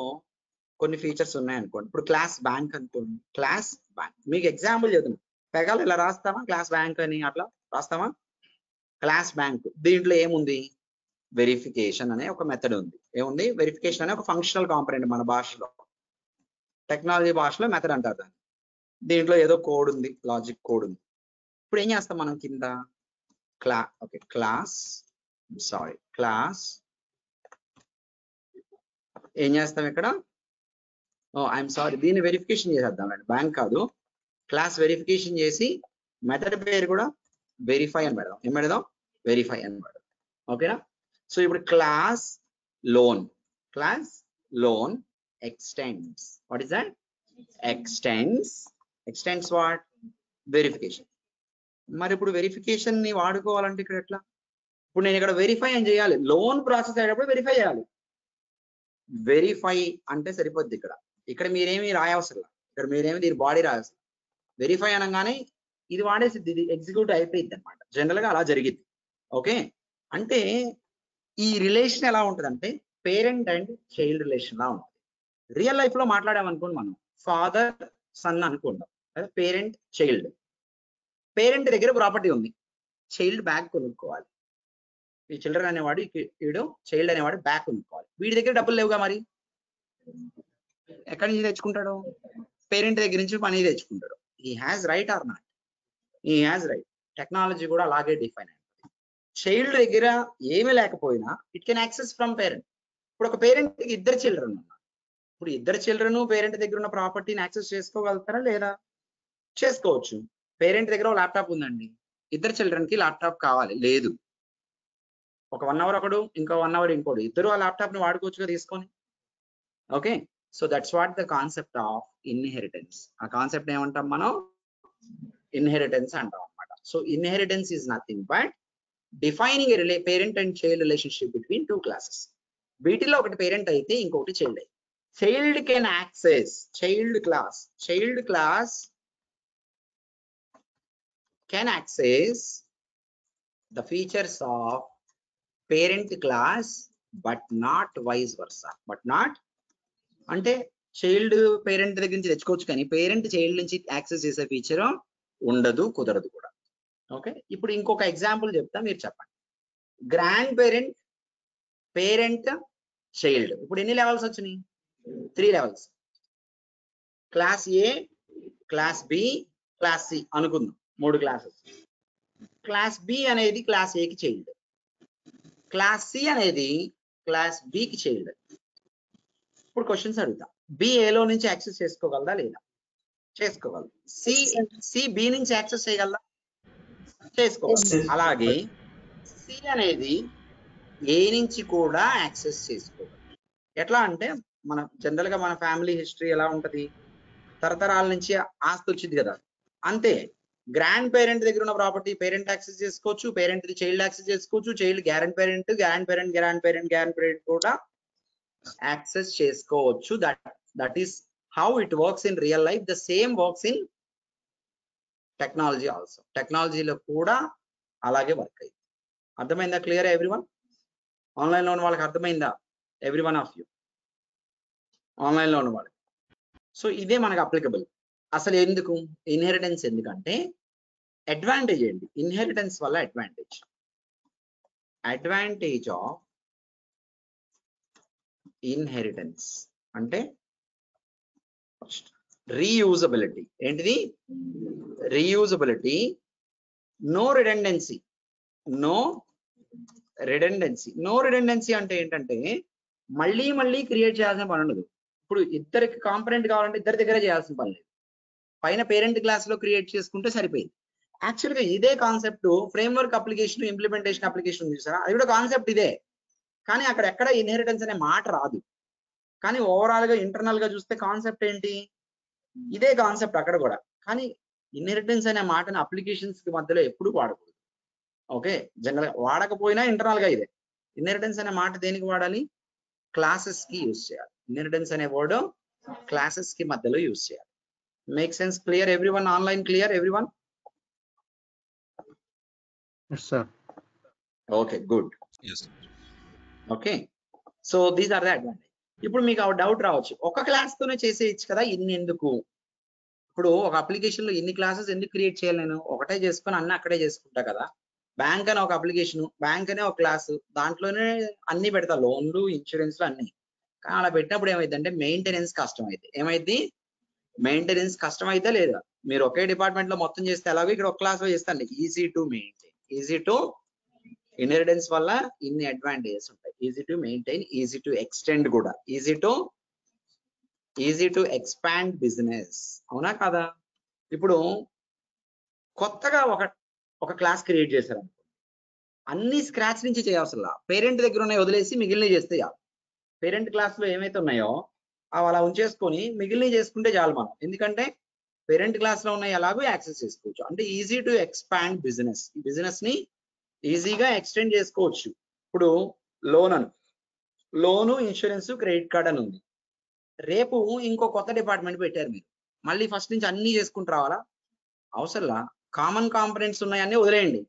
కొన్ని ఫీచర్స్ ఉన్నాయి అనుకోండి. ఇప్పుడు క్లాస్ బ్యాంక్ అనుకోండి, క్లాస్ బ్యాంక్. మీకు ఎగ్జాంపుల్ చెప్తున్నా, పెగాలు ఇలా రాస్తామా క్లాస్ బ్యాంక్ అని, అట్లా రాస్తామా? క్లాస్ బ్యాంక్ దీంట్లో ఏముంది? వెరిఫికేషన్ అనే ఒక మెథడ్ ఉంది. ఏముంది? వెరిఫికేషన్ అనే ఒక ఫంక్షనల్ కాంపొనెంట్. మన భాషలో, టెక్నాలజీ భాషలో మెథడ్ అంటారు దాన్ని. దీంట్లో ఏదో కోడ్ ఉంది, లాజిక్ కోడ్ ఉంది. ఇప్పుడు ఏం చేస్తాం మనం? కింద క్లాస్ ఏం చేస్తాం ఇక్కడ? ఐఎమ్ సారీ, దీన్ని వెరిఫికేషన్ చేసేద్దాం అండి, బ్యాంక్ కాదు. క్లాస్ వెరిఫికేషన్ చేసి మెథడ్ పేరు కూడా వెరిఫై అని పెడదాం. ఏం పెడదాం? వెరిఫై అని పెడదాం. ఓకేనా? సో ఇప్పుడు class loan extends. What is that? Extends what? Verification. మరి ఇప్పుడు వెరిఫికేషన్ ని వాడుకోవాలంటే ఇక్కడ ఎట్లా? ఇప్పుడు నేను ఇక్కడ వెరిఫై అని చేయాలి, లోన్ ప్రాసెస్ అయ్యేటప్పుడు వెరిఫై చేయాలి. వెరిఫై అంటే సరిపోద్ది. ఇక్కడ మీరేమి రాయవసరం, ఇక్కడ మీరేమి దీని బాడీ రాయవసరం. వెరిఫై అనగానే ఇది వాడేసిద్ది, ఇది ఎగ్జిక్యూట్ అయిపోయింది అనమాట. జనరల్ గా అలా జరిగింది. ఓకే, అంటే ఈ రిలేషన్ ఎలా ఉంటుంది అంటే పేరెంట్ అండ్ చైల్డ్ రిలేషన్ లా ఉంటుంది. రియల్ లైఫ్ లో మాట్లాడామనుకోండి, మనం ఫాదర్ సన్ అనుకుంటాం, పేరెంట్ చైల్డ్. పేరెంట్ దగ్గర ప్రాపర్టీ ఉంది, చైల్డ్ బ్యాగ్ కొనుక్కోవాలి. ఈ చిల్డ్రన్ అనేవాడు, వీడు చైల్డ్ అనేవాడు బ్యాగ్ కొనుక్కోవాలి. వీడి దగ్గర డబ్బులు లేవుగా, మరి ఎక్కడి నుంచి తెచ్చుకుంటాడు? పేరెంట్ దగ్గర నుంచి మనీ తెచ్చుకుంటాడు. He has right or not? He has right. Technology కూడా అలాగే డిఫైన్ అయింది. చైల్డ్ దగ్గర ఏమీ లేకపోయినా it can access from parent. ఇప్పుడు ఒక పేరెంట్ ఇద్దరు చిల్డ్రన్ ఉన్నారు. ఇప్పుడు ఇద్దరు చిల్డ్రన్ పేరెంట్ దగ్గర ఉన్న ప్రాపర్టీని యాక్సెస్ చేసుకోగలుగుతారా లేదా? చేసుకోవచ్చు. పేరెంట్ దగ్గర ల్యాప్టాప్ ఉందండి, ఇద్దరు చిల్డ్రన్ కి ల్యాప్టాప్ కావాలి, లేదు. ఒక 1 అవర్ ఒకడు, ఇంకో 1 అవర్ ఇంకోడు, ఇద్దరు ఆ ల్యాప్టాప్ ని వాడుకోవచ్చుగా తీసుకొని. Okay, so that's what the concept of inheritance. ఆ కాన్సెప్ట్ ఏమంటాం మనం? ఇన్హెరిటెన్స్ అంటాం అన్నమాట. So inheritance is nothing but defining A parent and child relationship between two classes. వీటిలో ఒకటి పేరెంట్ అయితే ఇంకొకటి చైల్డ్ అయితే. Child can access, child class can access the features of parent class but not vice versa. But not అంటే child parent దగ్గర నుంచి తెచ్చుకోవచ్చు, కానీ పేరెంట్ చైల్డ్ నుంచి యాక్సెస్ చేసే ఫీచర్ ఉండదు, కుదరదు కూడా. ఓకే, ఇప్పుడు ఇంకొక ఎగ్జాంపుల్ చెప్తా, మీరు చెప్పండి. Grand parent, parent, child. ఇప్పుడు ఎన్ని లెవెల్స్ వచ్చినాయి? 3 లెవెల్స్. క్లాస్ ఏ క్లాస్ బి, క్లాస్ సి అనుకుందాం, 3 క్లాసెస్. క్లాస్ బి అనేది క్లాస్ ఏకి చైల్డ్, క్లాస్ సి అనేది క్లాస్ బికి చైల్డ్. ఇప్పుడు క్వశ్చన్స్ అడుగుతా, బి ఏలో నుంచి యాక్సెస్ చేసుకోగలదా లేదా? చేసుకోగలదు. సి బి నుంచి యాక్సెస్ చేయగలదా? చేసుకోగలదు. అలాగే సి అనేది ఏ నుంచి కూడా యాక్సెస్ చేసుకోగలదు. ఎట్లా అంటే మన జనరల్ గా మన ఫ్యామిలీ హిస్టరీ ఎలా ఉంటది, తరతరాల నుంచి ఆస్తి వచ్చింది కదా, అంతే. గ్రాండ్ పేరెంట్ దగ్గర ఉన్న ప్రాపర్టీ పేరెంట్ యాక్సెస్ చేసుకోవచ్చు, పేరెంట్ ది చైల్డ్ యాక్సెస్ చేసుకోవచ్చు, child grand parent, grand parent grand parent grand parent కూడా యాక్సెస్ చేసుకోవచ్చు. That is how it works in real life. The same works in technology also. టెక్నాలజీలో కూడా అలాగే work అయింది. అర్థమైందా? Clear everyone? Online లో ఉన్న వాళ్ళకి అర్థమైందా? Every one of you online లో ఉన్న వాళ్ళకి. సో ఇదే మనకు అప్లికబుల్. అసలు ఎందుకు ఇన్హెరిటెన్స్? ఎందుకంటే అడ్వాంటేజ్ ఏంటి ఇన్హెరిటెన్స్ వల్ల? అడ్వాంటేజ్ ఆఫ్ ఇన్హెరిటెన్స్ అంటే ఫస్ట్ రీయూజబిలిటీ. ఏంటిది? Reusability. No redundancy. No redundancy అంటే ఏంటంటే మళ్ళీ మళ్ళీ క్రియేట్ చేయాల్సిన పని ఉండదు. ఇప్పుడు ఇద్దరికి కాంపనెంట్ కావాలంటే ఇద్దరి దగ్గర చేయాల్సిన పని లేదు. పైన పేరెంట్ క్లాస్ లో క్రియేట్ చేసుకుంటే సరిపోయింది. యాక్చువల్గా ఇదే concept framework application, implementation application ఉంది చూసారా, అది కూడా కాన్సెప్ట్ ఇదే. కానీ అక్కడ ఎక్కడ ఇన్హెరిటెన్స్ అనే మాట రాదు. కానీ ఓవరాల్ గా ఇంటర్నల్ గా చూస్తే కాన్సెప్ట్ ఏంటి? ఇదే కాన్సెప్ట్ అక్కడ కూడా. కానీ ఇన్హెరిటెన్స్ అనే మాటని అప్లికేషన్స్ కి మధ్యలో ఎప్పుడు వాడకూడదు. ఓకే, జనరల్ గా వాడకపోయినా ఇంటర్నల్ గా ఇదే. ఇన్హెరిటెన్స్ అనే మాట దేనికి వాడాలి? క్లాసెస్ కి యూజ్ చేయాలి. ఇన్హెరిటెన్స్ అనే వర్డ్ క్లాసెస్ కి మధ్యలో యూజ్ చేయాలి. Make sense? Clear everyone? Online clear everyone? Yes, sir. Okay, good. Okay, so these are the advantage. ఇప్పుడు మీకు ఆ డౌట్ రావచ్చు, ఒక క్లాస్ తోనే చేసేయచ్చు కదా, ఇన్ని ఎందుకు? ఇప్పుడు ఒక అప్లికేషన్ లో ఇన్ని క్లాసెస్ ఎందుకు క్రియేట్ చేయాలి? నేను ఒకటే చేసుకొని అన్ని అక్కడే చేసుకుంటా కదా. బ్యాంక్ అనే ఒక అప్లికేషన్, బ్యాంక్ అనే ఒక క్లాసు, దాంట్లోనే అన్ని పెడతా, లోన్లు, ఇన్సూరెన్స్లు అన్ని. కానీ అలా పెట్టినప్పుడు ఏమైందంటే మెయింటెనెన్స్ కష్టం అయితే. ఏమైంది? మెయింటెనెన్స్ కష్టం అయితే లేదా? మీరు ఒకే డిపార్ట్మెంట్ లో మొత్తం చేస్తే ఎలాగో ఇక్కడ ఒక క్లాస్ లో చేస్తాండి. Easy to maintain, easy to inheritance వల్ల ఇన్ని అడ్వాంటేజెస్ ఉంటాయి. Easy to maintain, easy to extend కూడా, ఈజీ టు ఎక్స్పాండ్ బిజినెస్. అవునా కదా? ఇప్పుడు కొత్తగా ఒక క్లాస్ క్రియేట్ చేశారు, అన్ని స్క్రాచ్ నుంచి చేయాల్సిన, పేరెంట్ దగ్గర ఉన్నాయి వదిలేసి మిగిలినవి చేస్తే చాలు. పేరెంట్ క్లాస్ లో ఏమైతే ఉన్నాయో అవి అలా ఉంచేసుకొని మిగిలినవి చేసుకుంటే చాలు మనం. ఎందుకంటే పేరెంట్ క్లాస్ లో ఉన్నాయి ఎలాగో యాక్సెస్ చేసుకోవచ్చు. అంటే ఈజీ టు ఎక్స్పాండ్ బిజినెస్. ఈ బిజినెస్ ని ఈజీగా ఎక్స్టెండ్ చేసుకోవచ్చు. ఇప్పుడు లోను, ఇన్సూరెన్స్, క్రెడిట్ కార్డ్ అని ఉంది. రేపు ఇంకో కొత్త డిపార్ట్మెంట్ పెట్టారు మీరు, మళ్ళీ ఫస్ట్ నుంచి అన్ని చేసుకుంటూ రావాలా? అవసరంలా. కామన్ కాంపనెంట్స్ ఉన్నాయన్నీ వదిలేయండి,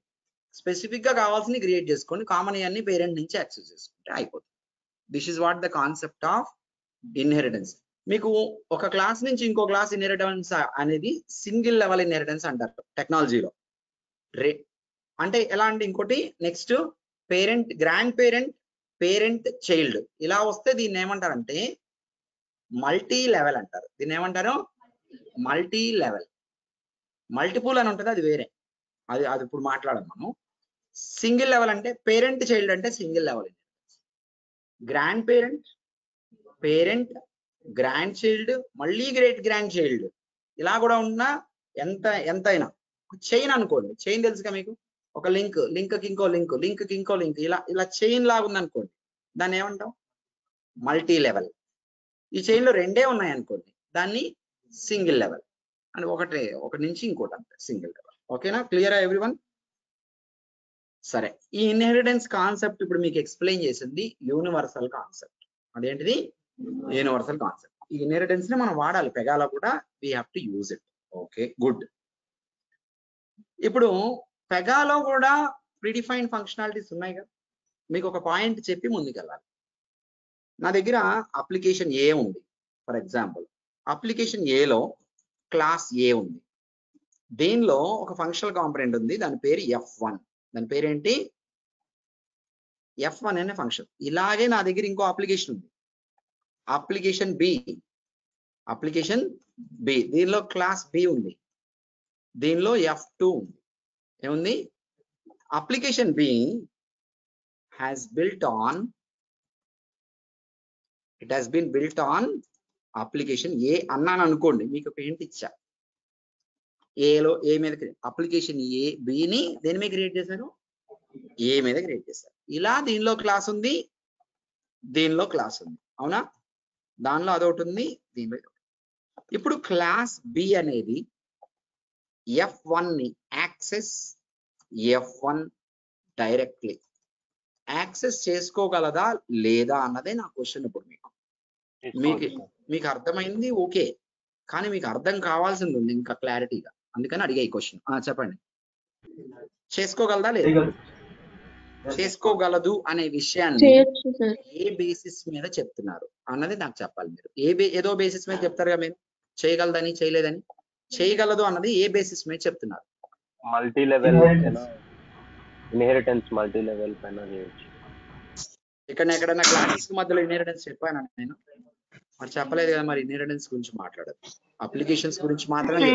స్పెసిఫిక్ గా కావాల్సింది క్రియేట్ చేసుకోండి, కామన్ అన్ని పేరెంట్ నుంచి యాక్సెస్ చేసుకుంటే అయిపోతుంది. This is what the concept of inheritance. మీకు ఒక క్లాస్ నుంచి ఇంకో క్లాస్ ఇన్హెరిటెన్స్ అనేది సింగిల్ లెవెల్ ఇన్హెరిటెన్స్ అంటారు టెక్నాలజీలో. అంటే ఎలా అంటే ఇంకోటి next parent, grand parent, parent child ఇలా వస్తే దీన్ని ఏమంటారంటే మల్టీ లెవెల్ అంటారు. దీన్ని ఏమంటారు? Multi level. మల్టిపుల్ అని ఉంటుంది, అది వేరే, అది ఇప్పుడు మాట్లాడడం మనం. సింగిల్ లెవెల్ అంటే పేరెంట్ చైల్డ్ అంటే single level. Grand parent, parent, grand child, మళ్ళీ గ్రేట్ గ్రాండ్ చైల్డ్ ఇలా కూడా ఉన్నా ఎంతైనా చైన్ అనుకోండి. చైన్ తెలుసుగా మీకు? ఒక లింక్ కి ఇంకో లింక్ ఇలా చైన్ లాగా ఉంది అనుకోండి, దాన్ని ఏమంటాం? Multi level. ఈ చైన్ లో రెండే ఉన్నాయి అనుకోండి, దాన్ని సింగిల్ లెవెల్ అని. ఒకటి నుంచి ఇంకోటి అంతే సింగిల్ లెవెల్. ఓకేనా? క్లియరా ఎవ్రీవన్? సరే, ఈ ఇన్హెరిటెన్స్ కాన్సెప్ట్ ఇప్పుడు మీకు ఎక్స్ప్లెయిన్ చేసింది యూనివర్సల్ కాన్సెప్ట్. అదేంటిది? Universal concept. ఈ ఇన్హెరిటెన్స్ ని మనం వాడాలి, పెగాలో కూడా we have to use it. Okay, good. ఇప్పుడు పెగాలో కూడా ప్రీడిఫైన్డ్ ఫంక్షనాలిటీస్ ఉన్నాయి కదా. మీకు ఒక పాయింట్ చెప్పి ముందుకెళ్ళాలి. నా దగ్గర అప్లికేషన్ ఏ ఉంది, ఫర్ ఎగ్జాంపుల్ అప్లికేషన్ ఏలో క్లాస్ ఏ ఉంది. దీనిలో ఒక ఫంక్షనల్ కాంపొనెంట్ ఉంది, దాని పేరు F1. దాని పేరేంటి? F1 అనే ఫంక్షన్. ఇలాగే నా దగ్గర ఇంకో అప్లికేషన్ ఉంది, అప్లికేషన్ బి. అప్లికేషన్ బి, దీనిలో క్లాస్ బి ఉంది, దీనిలో F2 ఉంది. ఏముంది? Application B has been built on application A అన్నాను అనుకోండి, మీకు ఒక హింట్ ఇచ్చా. ఏలో ఏ మీద అప్లికేషన్ ఏ బిని దేని మీద క్రియేట్ చేశారు? ఏ మీద క్రియేట్ చేశారు. ఇలా దీనిలో క్లాస్ ఉంది, దీనిలో క్లాస్ ఉంది, అవునా? దానిలో అదొకటి ఉంది, దీనిలో ఇదొకటి. ఇప్పుడు క్లాస్ బి అనేది F1 ని యాక్సెస్ F1 డైరెక్ట్లీ యాక్సెస్ చేసుకోగలదా లేదా అన్నదే నా క్వశ్చన్. ఇప్పుడు మీకు అర్థమైంది, ఓకే, కానీ మీకు అర్థం కావాల్సింది ఉంది ఇంకా క్లారిటీగా, అందుకని అడిగా ఈ క్వశ్చన్. చెప్పండి, చేసుకోగలదా లేదా? చేసుకోగలదు అనే విషయాన్ని ఏ బేసిస్ మీద చెప్తున్నారు అన్నది నాకు చెప్పాలి. మీరు ఏదో బేసిస్ మీద చెప్తారుగా, మీరు చేయగలదని చేయలేదని. చేయగలదు అన్నది ఏ బేసిస్ మీద చెప్తున్నారు? Multi level inheritance multi level పైన చేయొచ్చు. ఇక్కడ ఎక్కడైనా క్లాసెస్ మధ్యలో ఇన్హెరిటెన్స్ చెప్పాను నేను, మరి చెప్పలేదు కదా. మరి ఇన్హెరిటెన్స్ గురించి మాట్లాడదు, అప్లికేషన్స్ గురించి మాత్రమే.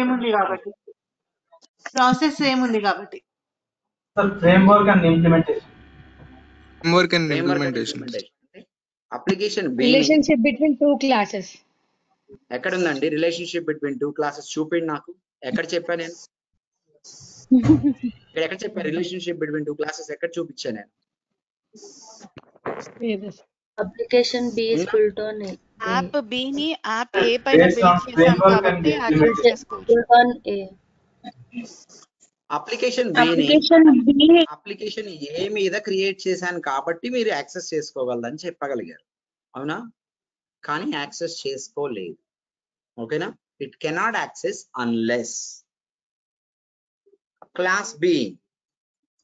ప్రాసెస్ ఏముంది కాబట్టి framework and implementation. Application B relationship between two classes ఎక్కడ ఉందండి? రిలేషన్షిప్ బిట్వీన్ టూ క్లాసెస్ చూపిండి నాకు. ఎక్కడ చెప్పా నేను? ఇక్కడ ఎక్కడ చెప్పా? రిలేషన్షిప్ బిట్వీన్ టూ క్లాసెస్ ఎక్కడ చూపించా నేను? Application B is built on app B ని యాప్ ఏ పైన బిల్డ్ చేసాం కాబట్టి యాక్సెస్ చేసుకోవచ్చు. అప్లికేషన్ ఏ మీద క్రియేట్ చేశాను కాబట్టి మీరు యాక్సెస్ చేసుకోగలదని చెప్పగలిగారు, అవునా? కానీ యాక్సెస్ చేసుకోలేదు, ఓకేనా? It cannot access unless class B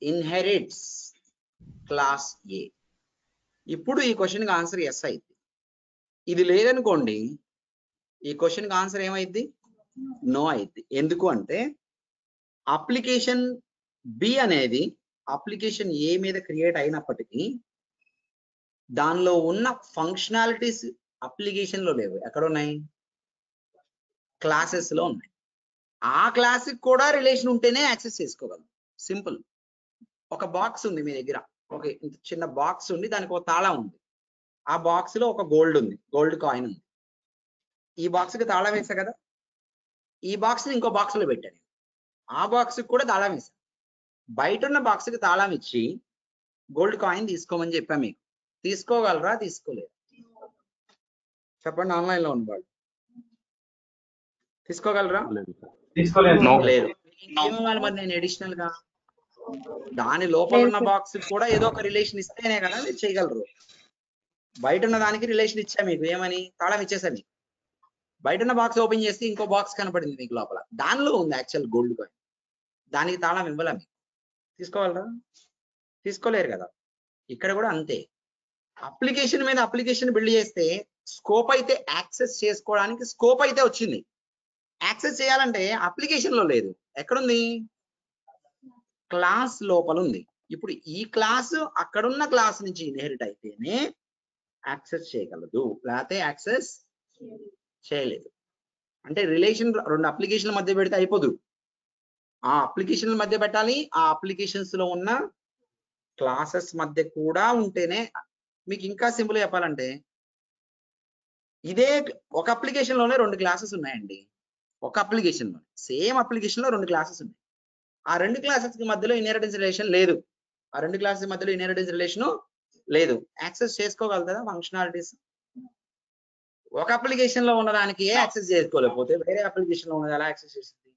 inherits class A. ఇప్పుడు ఈ క్వశ్చన్ కి ఆన్సర్ ఎస్ అయింది. ఇది లేదనుకోండి, ఈ క్వశ్చన్ కి ఆన్సర్ ఏమైంది? నో అయింది. ఎందుకు అంటే అప్లికేషన్ బి అనేది అప్లికేషన్ ఏ మీద క్రియేట్ అయినప్పటికీ దానిలో ఉన్న ఫంక్షనాలిటీస్ అప్లికేషన్ లో లేవు. ఎక్కడ ఉన్నాయి? క్లాసెస్ లో ఉన్నాయి. ఆ క్లాస్ కూడా రిలేషన్ ఉంటేనే యాక్సెస్ చేసుకోగలం. సింపుల్. ఒక బాక్స్ ఉంది మీ దగ్గర, ఒక చిన్న బాక్స్ ఉంది, దానికి ఒక తాళం ఉంది. ఆ బాక్స్ లో ఒక గోల్డ్ ఉంది, గోల్డ్ కాయిన్ ఉంది. ఈ బాక్స్ కి తాళం వేసా కదా, ఈ బాక్స్ ని ఇంకో బాక్స్ లో పెట్టాను. ఆ బాక్స్ కూడా తాళం వేసాను. బయట ఉన్న బాక్స్ కి తాళం ఇచ్చి గోల్డ్ కాయిన్ తీసుకోమని చెప్పా. మీకు తీసుకోగలరా? తీసుకోలేరు? చెప్పండి, ఆన్లైన్ లో ఉన్నవాళ్ళు తీసుకోగలరా? లేదు. ఇంకేమివ్వాలి మరి నేను అడిషనల్ గా? దాని లోపల ఉన్న బాక్స్ కూడా ఏదో ఒక రిలేషన్ ఇస్తేనే కదా మీరు చేయగలరు. బయట ఉన్న దానికి రిలేషన్ ఇచ్చా మీకు, ఏమని? తాళం ఇచ్చేసా మీకు. బయట ఉన్న బాక్స్ ఓపెన్ చేస్తే ఇంకో బాక్స్ కనపడింది మీకు లోపల, దానిలో ఉంది యాక్చువల్ గోల్డ్ కాయిన్. దానికి తాళం ఇవ్వాలా మీకు? తీసుకోగలరా? తీసుకోలేరు కదా. ఇక్కడ కూడా అంతే. అప్లికేషన్ మీద అప్లికేషన్ బిల్డ్ చేస్తే స్కోప్ అయితే యాక్సెస్ చేసుకోవడానికి స్కోప్ అయితే వచ్చింది. యాక్సెస్ చేయాలంటే అప్లికేషన్ లో లేదు. ఎక్కడుంది? క్లాస్ లోపల ఉంది. ఇప్పుడు ఈ క్లాస్ అక్కడున్న క్లాస్ నుంచి ఇన్హెరిట్ అయితేనే యాక్సెస్ చేయగలదు, లేకపోతే యాక్సెస్ చేయలేదు. అంటే రిలేషన్ రెండు అప్లికేషన్ల మధ్య పెడితే అయిపోదు. ఆ అప్లికేషన్ల మధ్య పెట్టాలి, ఆ అప్లికేషన్స్ లో ఉన్న క్లాసెస్ మధ్య కూడా ఉంటేనే. మీకు ఇంకా సింపుల్ చెప్పాలంటే, ఇదే ఒక అప్లికేషన్ లోనే రెండు క్లాసెస్ ఉన్నాయండి. ఒక అప్లికేషన్ లో సేమ్ అప్లికేషన్ లో రెండు క్లాసెస్ ఉన్నాయి. ఆ రెండు క్లాసెస్ కి మధ్యలో ఇన్హెరిటెన్స్ రిలేషన్ లేదు. ఆ రెండు క్లాసెస్ మధ్యలో ఇన్హెరిటెన్స్ రిలేషన్ లేదు. యాక్సెస్ చేసుకోగలుగుతుందా ఫంక్షనాలిటీస్? ఒక అప్లికేషన్ లో ఉన్నదానికి యాక్సెస్ చేసుకోలేకపోతే వేరే అప్లికేషన్ లో ఉన్నది ఎలా యాక్సెస్ చేస్తుంది?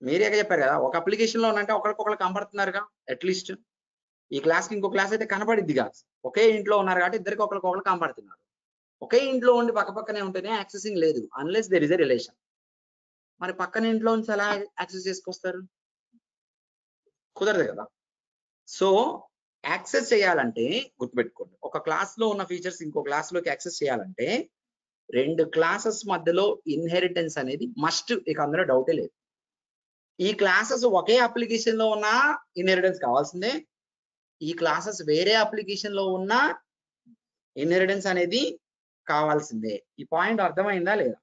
మీరే చెప్పారు కదా, ఒక అప్లికేషన్ లో ఉన్నంటే ఒకరికొకరు కనపడుతున్నారుగా. అట్లీస్ట్ ఈ క్లాస్ కి ఇంకో క్లాస్ అయితే కనపడిద్దిగా. ఒకే ఇంట్లో ఉన్నారు కాబట్టి ఇద్దరికి ఒకరికొకరు కనపడుతున్నారు. ఒకే ఇంట్లో ఉండి పక్క పక్కనే ఉంటేనే యాక్సెసింగ్ లేదు, unless there is a relation. మరి పక్కన ఇంట్లో నుంచి ఎలా యాక్సెస్ చేసుకొస్తారు? కుదరదు కదా. సో యాక్సెస్ చేయాలంటే గుర్తుపెట్టుకోండి, ఒక క్లాస్ లో ఉన్న ఫీచర్స్ ఇంకో క్లాస్ లోకి యాక్సెస్ చేయాలంటే రెండు క్లాసెస్ మధ్యలో ఇన్హెరిటెన్స్ అనేది మస్ట్. ఇక అందులో డౌటే లేదు. ఈ క్లాసెస్ ఒకే అప్లికేషన్ లో ఉన్న ఇన్హెరిటెన్స్ కావాల్సిందే. ఈ క్లాసెస్ వేరే అప్లికేషన్ లో ఉన్న ఇన్హెరిటెన్స్ అనేది కావాల్సిందే. ఈ పాయింట్ అర్థమైందా లేదా?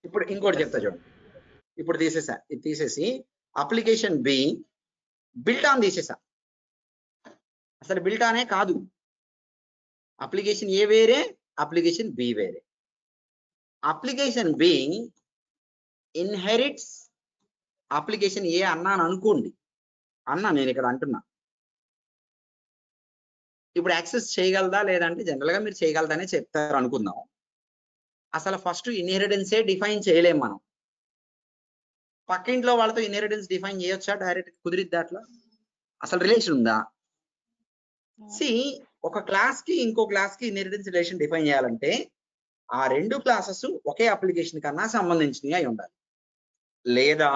ఇప్పుడు ఇంకోటి చెప్తా చూడండి. ఇప్పుడు ఇది తీసేసి అప్లికేషన్ బి బిల్ట్ ఆన్ తీసేసా. అసలు బిల్ట్ ఆనే కాదు. అప్లికేషన్ ఏ వేరే, అప్లికేషన్ బి వేరే. Application B inherits application A అన్నాను అనుకోండి. నేను ఇక్కడ అంటున్నా. ఇప్పుడు యాక్సెస్ చేయగలదా లేదంటే జనరల్ గా మీరు చేయగలదనే చెప్తారు అనుకుందాం. అసలు ఫస్ట్ ఇన్హెరిటెన్సే డిఫైన్ చేయలేం మనం. పక్కింట్లో వాళ్ళతో ఇన్హెరిటెన్స్ డిఫైన్ చేయొచ్చా? డైరెక్ట్ కుదిరిద్దా అట్లా? అసలు రిలేషన్ ఉందా? ఒక క్లాస్ కి ఇంకో క్లాస్ కి ఇన్హెరిటెన్స్ రిలేషన్ డిఫైన్ చేయాలంటే ఆ రెండు క్లాసెస్ ఒకే అప్లికేషన్ కన్నా సంబంధించినవి అయి ఉండాలి. లేదా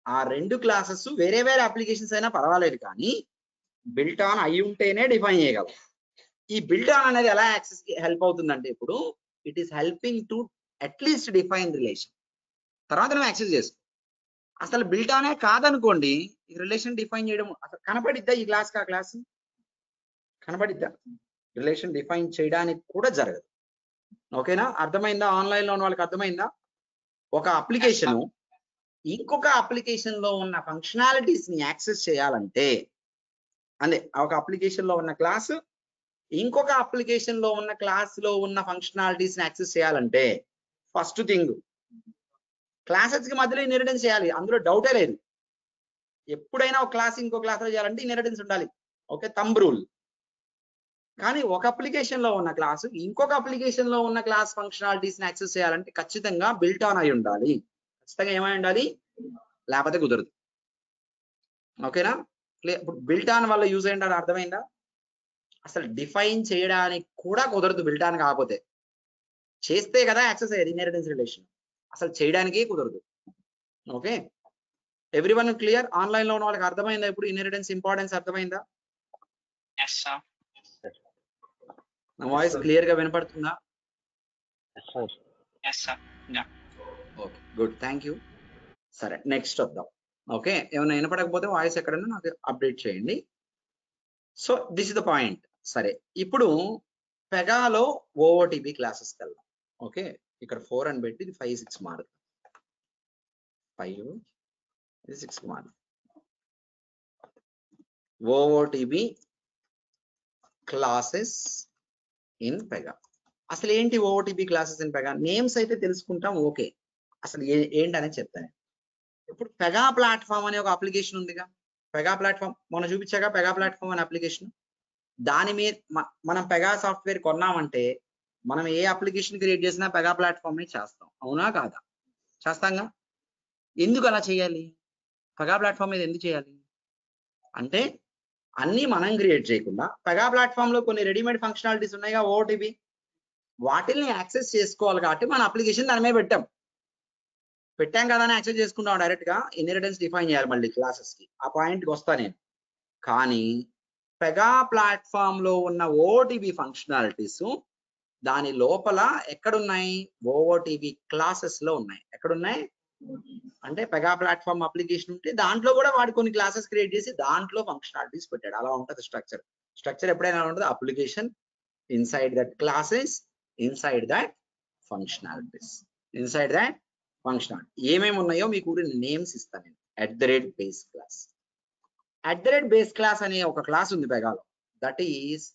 ఆ రెండు క్లాసెస్ వేరే వేరే అప్లికేషన్స్ అయినా పర్వాలేదు, కానీ బిల్ట్ ఆన్ అయి ఉంటేనే డిఫైన్ చేయగలం. ఈ బిల్ట్ ఆన్ అనేది ఎలా యాక్సెస్ కి హెల్ప్ అవుతుందంటే, ఇప్పుడు it is helping to at least define relation. తర్వాత నువ్వు యాక్సెస్ చేసుకో. అసలు బిల్ట్ ఆనే కాదనుకోండి, ఈ రిలేషన్ డిఫైన్ చేయడం అసలు కనపడిద్దా? ఈ క్లాస్ కి ఆ క్లాస్ కనపడిద్దా? రిలేషన్ డిఫైన్ చేయడానికి కూడా జరగదు. ఓకేనా? అర్థమైందా? ఆన్లైన్ లో ఉన్న వాళ్ళకి అర్థమైందా? ఒక అప్లికేషన్ ఇంకొక అప్లికేషన్ లో ఉన్న ఫంక్షనాలిటీస్ ని యాక్సెస్ చేయాలంటే, అదే ఒక అప్లికేషన్ లో ఉన్న క్లాస్ ఇంకొక అప్లికేషన్ లో ఉన్న క్లాస్ లో ఉన్న ఫంక్షనాలిటీస్ ని యాక్సెస్ చేయాలంటే ఫస్ట్ థింగ్ క్లాసెస్ కి మధ్యలో ఇన్హెరిటెన్స్ చేయాలి. అందులో డౌటే లేదు. ఎప్పుడైనా ఒక క్లాస్ ఇంకో క్లాస్ లో చేయాలంటే ఇన్హెరిటెన్స్ ఉండాలి. Okay, thumb rule. కానీ ఒక అప్లికేషన్ లో ఉన్న క్లాస్ ఇంకొక అప్లికేషన్ లో ఉన్న క్లాస్ ఫంక్షనాలిటీస్ ని యాక్సెస్ చేయాలంటే ఖచ్చితంగా బిల్ట్ ఆన్ అయి ఉండాలి. ఖచ్చితంగా ఏమై ఉండాలి? లేకపోతే కుదరదు. ఓకేనా? ఇప్పుడు బిల్ట్ ఆన్ వల్ల యూజ్ ఏంటని అర్థమైందా? అసలు డిఫైన్ చేయడానికి కూడా కుదరదు బిల్ట్ ఆన్ కాకపోతే. చేస్తే కదా యాక్సెస్ అయ్యేది ఇన్హెరిటెన్స్ రిలేషన్. అసలు చేయడానికి కుదరదు. Okay, everyone clear? ఆన్లైన్ లో ఉన్న వాళ్ళకి అర్థమైందా? ఇప్పుడు ఇన్హెరిటెన్స్ ఇంపార్టెన్స్ అర్థమైందా? నా వాయిస్ క్లియర్ గా వినపడుతుందా? Okay, good, thank you. సరే, నెక్స్ట్ వద్దాం. ఓకే, ఏమైనా వినపడకపోతే వాయిస్ ఎక్కడైనా నాకు అప్డేట్ చేయండి. So this is the point. సరే, ఇప్పుడు పెగాలో ఓఓటిబి క్లాసెస్కి వెళ్దాం. ఓకే, ఇక్కడ 4 అని పెట్టి ఇది 5 6 మార్క్, 5 ఇది 6 mark. OOTB classes in Pega. అసలు ఏంటి OOTB classes in Pega? Names అయితే తెలుసుకుంటాం, ఓకే. అసలు ఏంటనేది చెప్తాను. ఇప్పుడు పెగా ప్లాట్ఫామ్ అనే ఒక అప్లికేషన్ ఉందిగా. పెగా ప్లాట్ఫామ్ మనం చూపించాగా, పెగా ప్లాట్ఫామ్ అనే అప్లికేషన్. దాని మీద మనం పెగా సాఫ్ట్వేర్ కొన్నామంటే మనం ఏ అప్లికేషన్ క్రియేట్ చేసినా పెగా ప్లాట్ఫామ్ మీద చేస్తాం. అవునా కాదా? చేస్తాంగా. ఎందుకు అలా చేయాలి? పెగా ప్లాట్ఫామ్ మీద ఎందుకు చేయాలి అంటే, అన్ని మనం క్రియేట్ చేయకుండా పెగా ప్లాట్ఫామ్ లో కొన్ని రెడీమేడ్ ఫంక్షనాలిటీస్ ఉన్నాయిగా ఓఓటిబి, వాటిల్ని యాక్సెస్ చేసుకోవాలి. కాబట్టి మన అప్లికేషన్ దాని మీద పెట్టాం కదా అని యాక్సెస్ చేసుకుంటాం డైరెక్ట్ గా. ఇన్హెరిటెన్స్ డిఫైన్ చేయాలి మళ్ళీ క్లాసెస్ కి. ఆ పాయింట్కి వస్తా నేను. కానీ పెగా ప్లాట్ఫామ్ లో ఉన్న ఓఓటిబి ఫంక్షనాలిటీస్ దాని లోపల ఎక్కడున్నాయి? ఓఓటిబి క్లాసెస్ లో ఉన్నాయి. ఎక్కడున్నాయి అంటే, పెగా ప్లాట్ఫామ్ అప్లికేషన్ ఉంటే దాంట్లో కూడా వాడు కొన్ని క్లాసెస్ క్రియేట్ చేసి దాంట్లో ఫంక్షనాలిటీస్ పెట్టాడు. అలా ఉంటుంది స్ట్రక్చర్ ఎప్పుడైనా ఉంటుంది. Application inside that classes, inside that functionalities, inside that functionality. ఏమేమి ఉన్నాయో మీకు నేమ్స్ ఇస్తాను నేను. @base class. @base class అనే ఒక క్లాస్ ఉంది పెగాలో. That is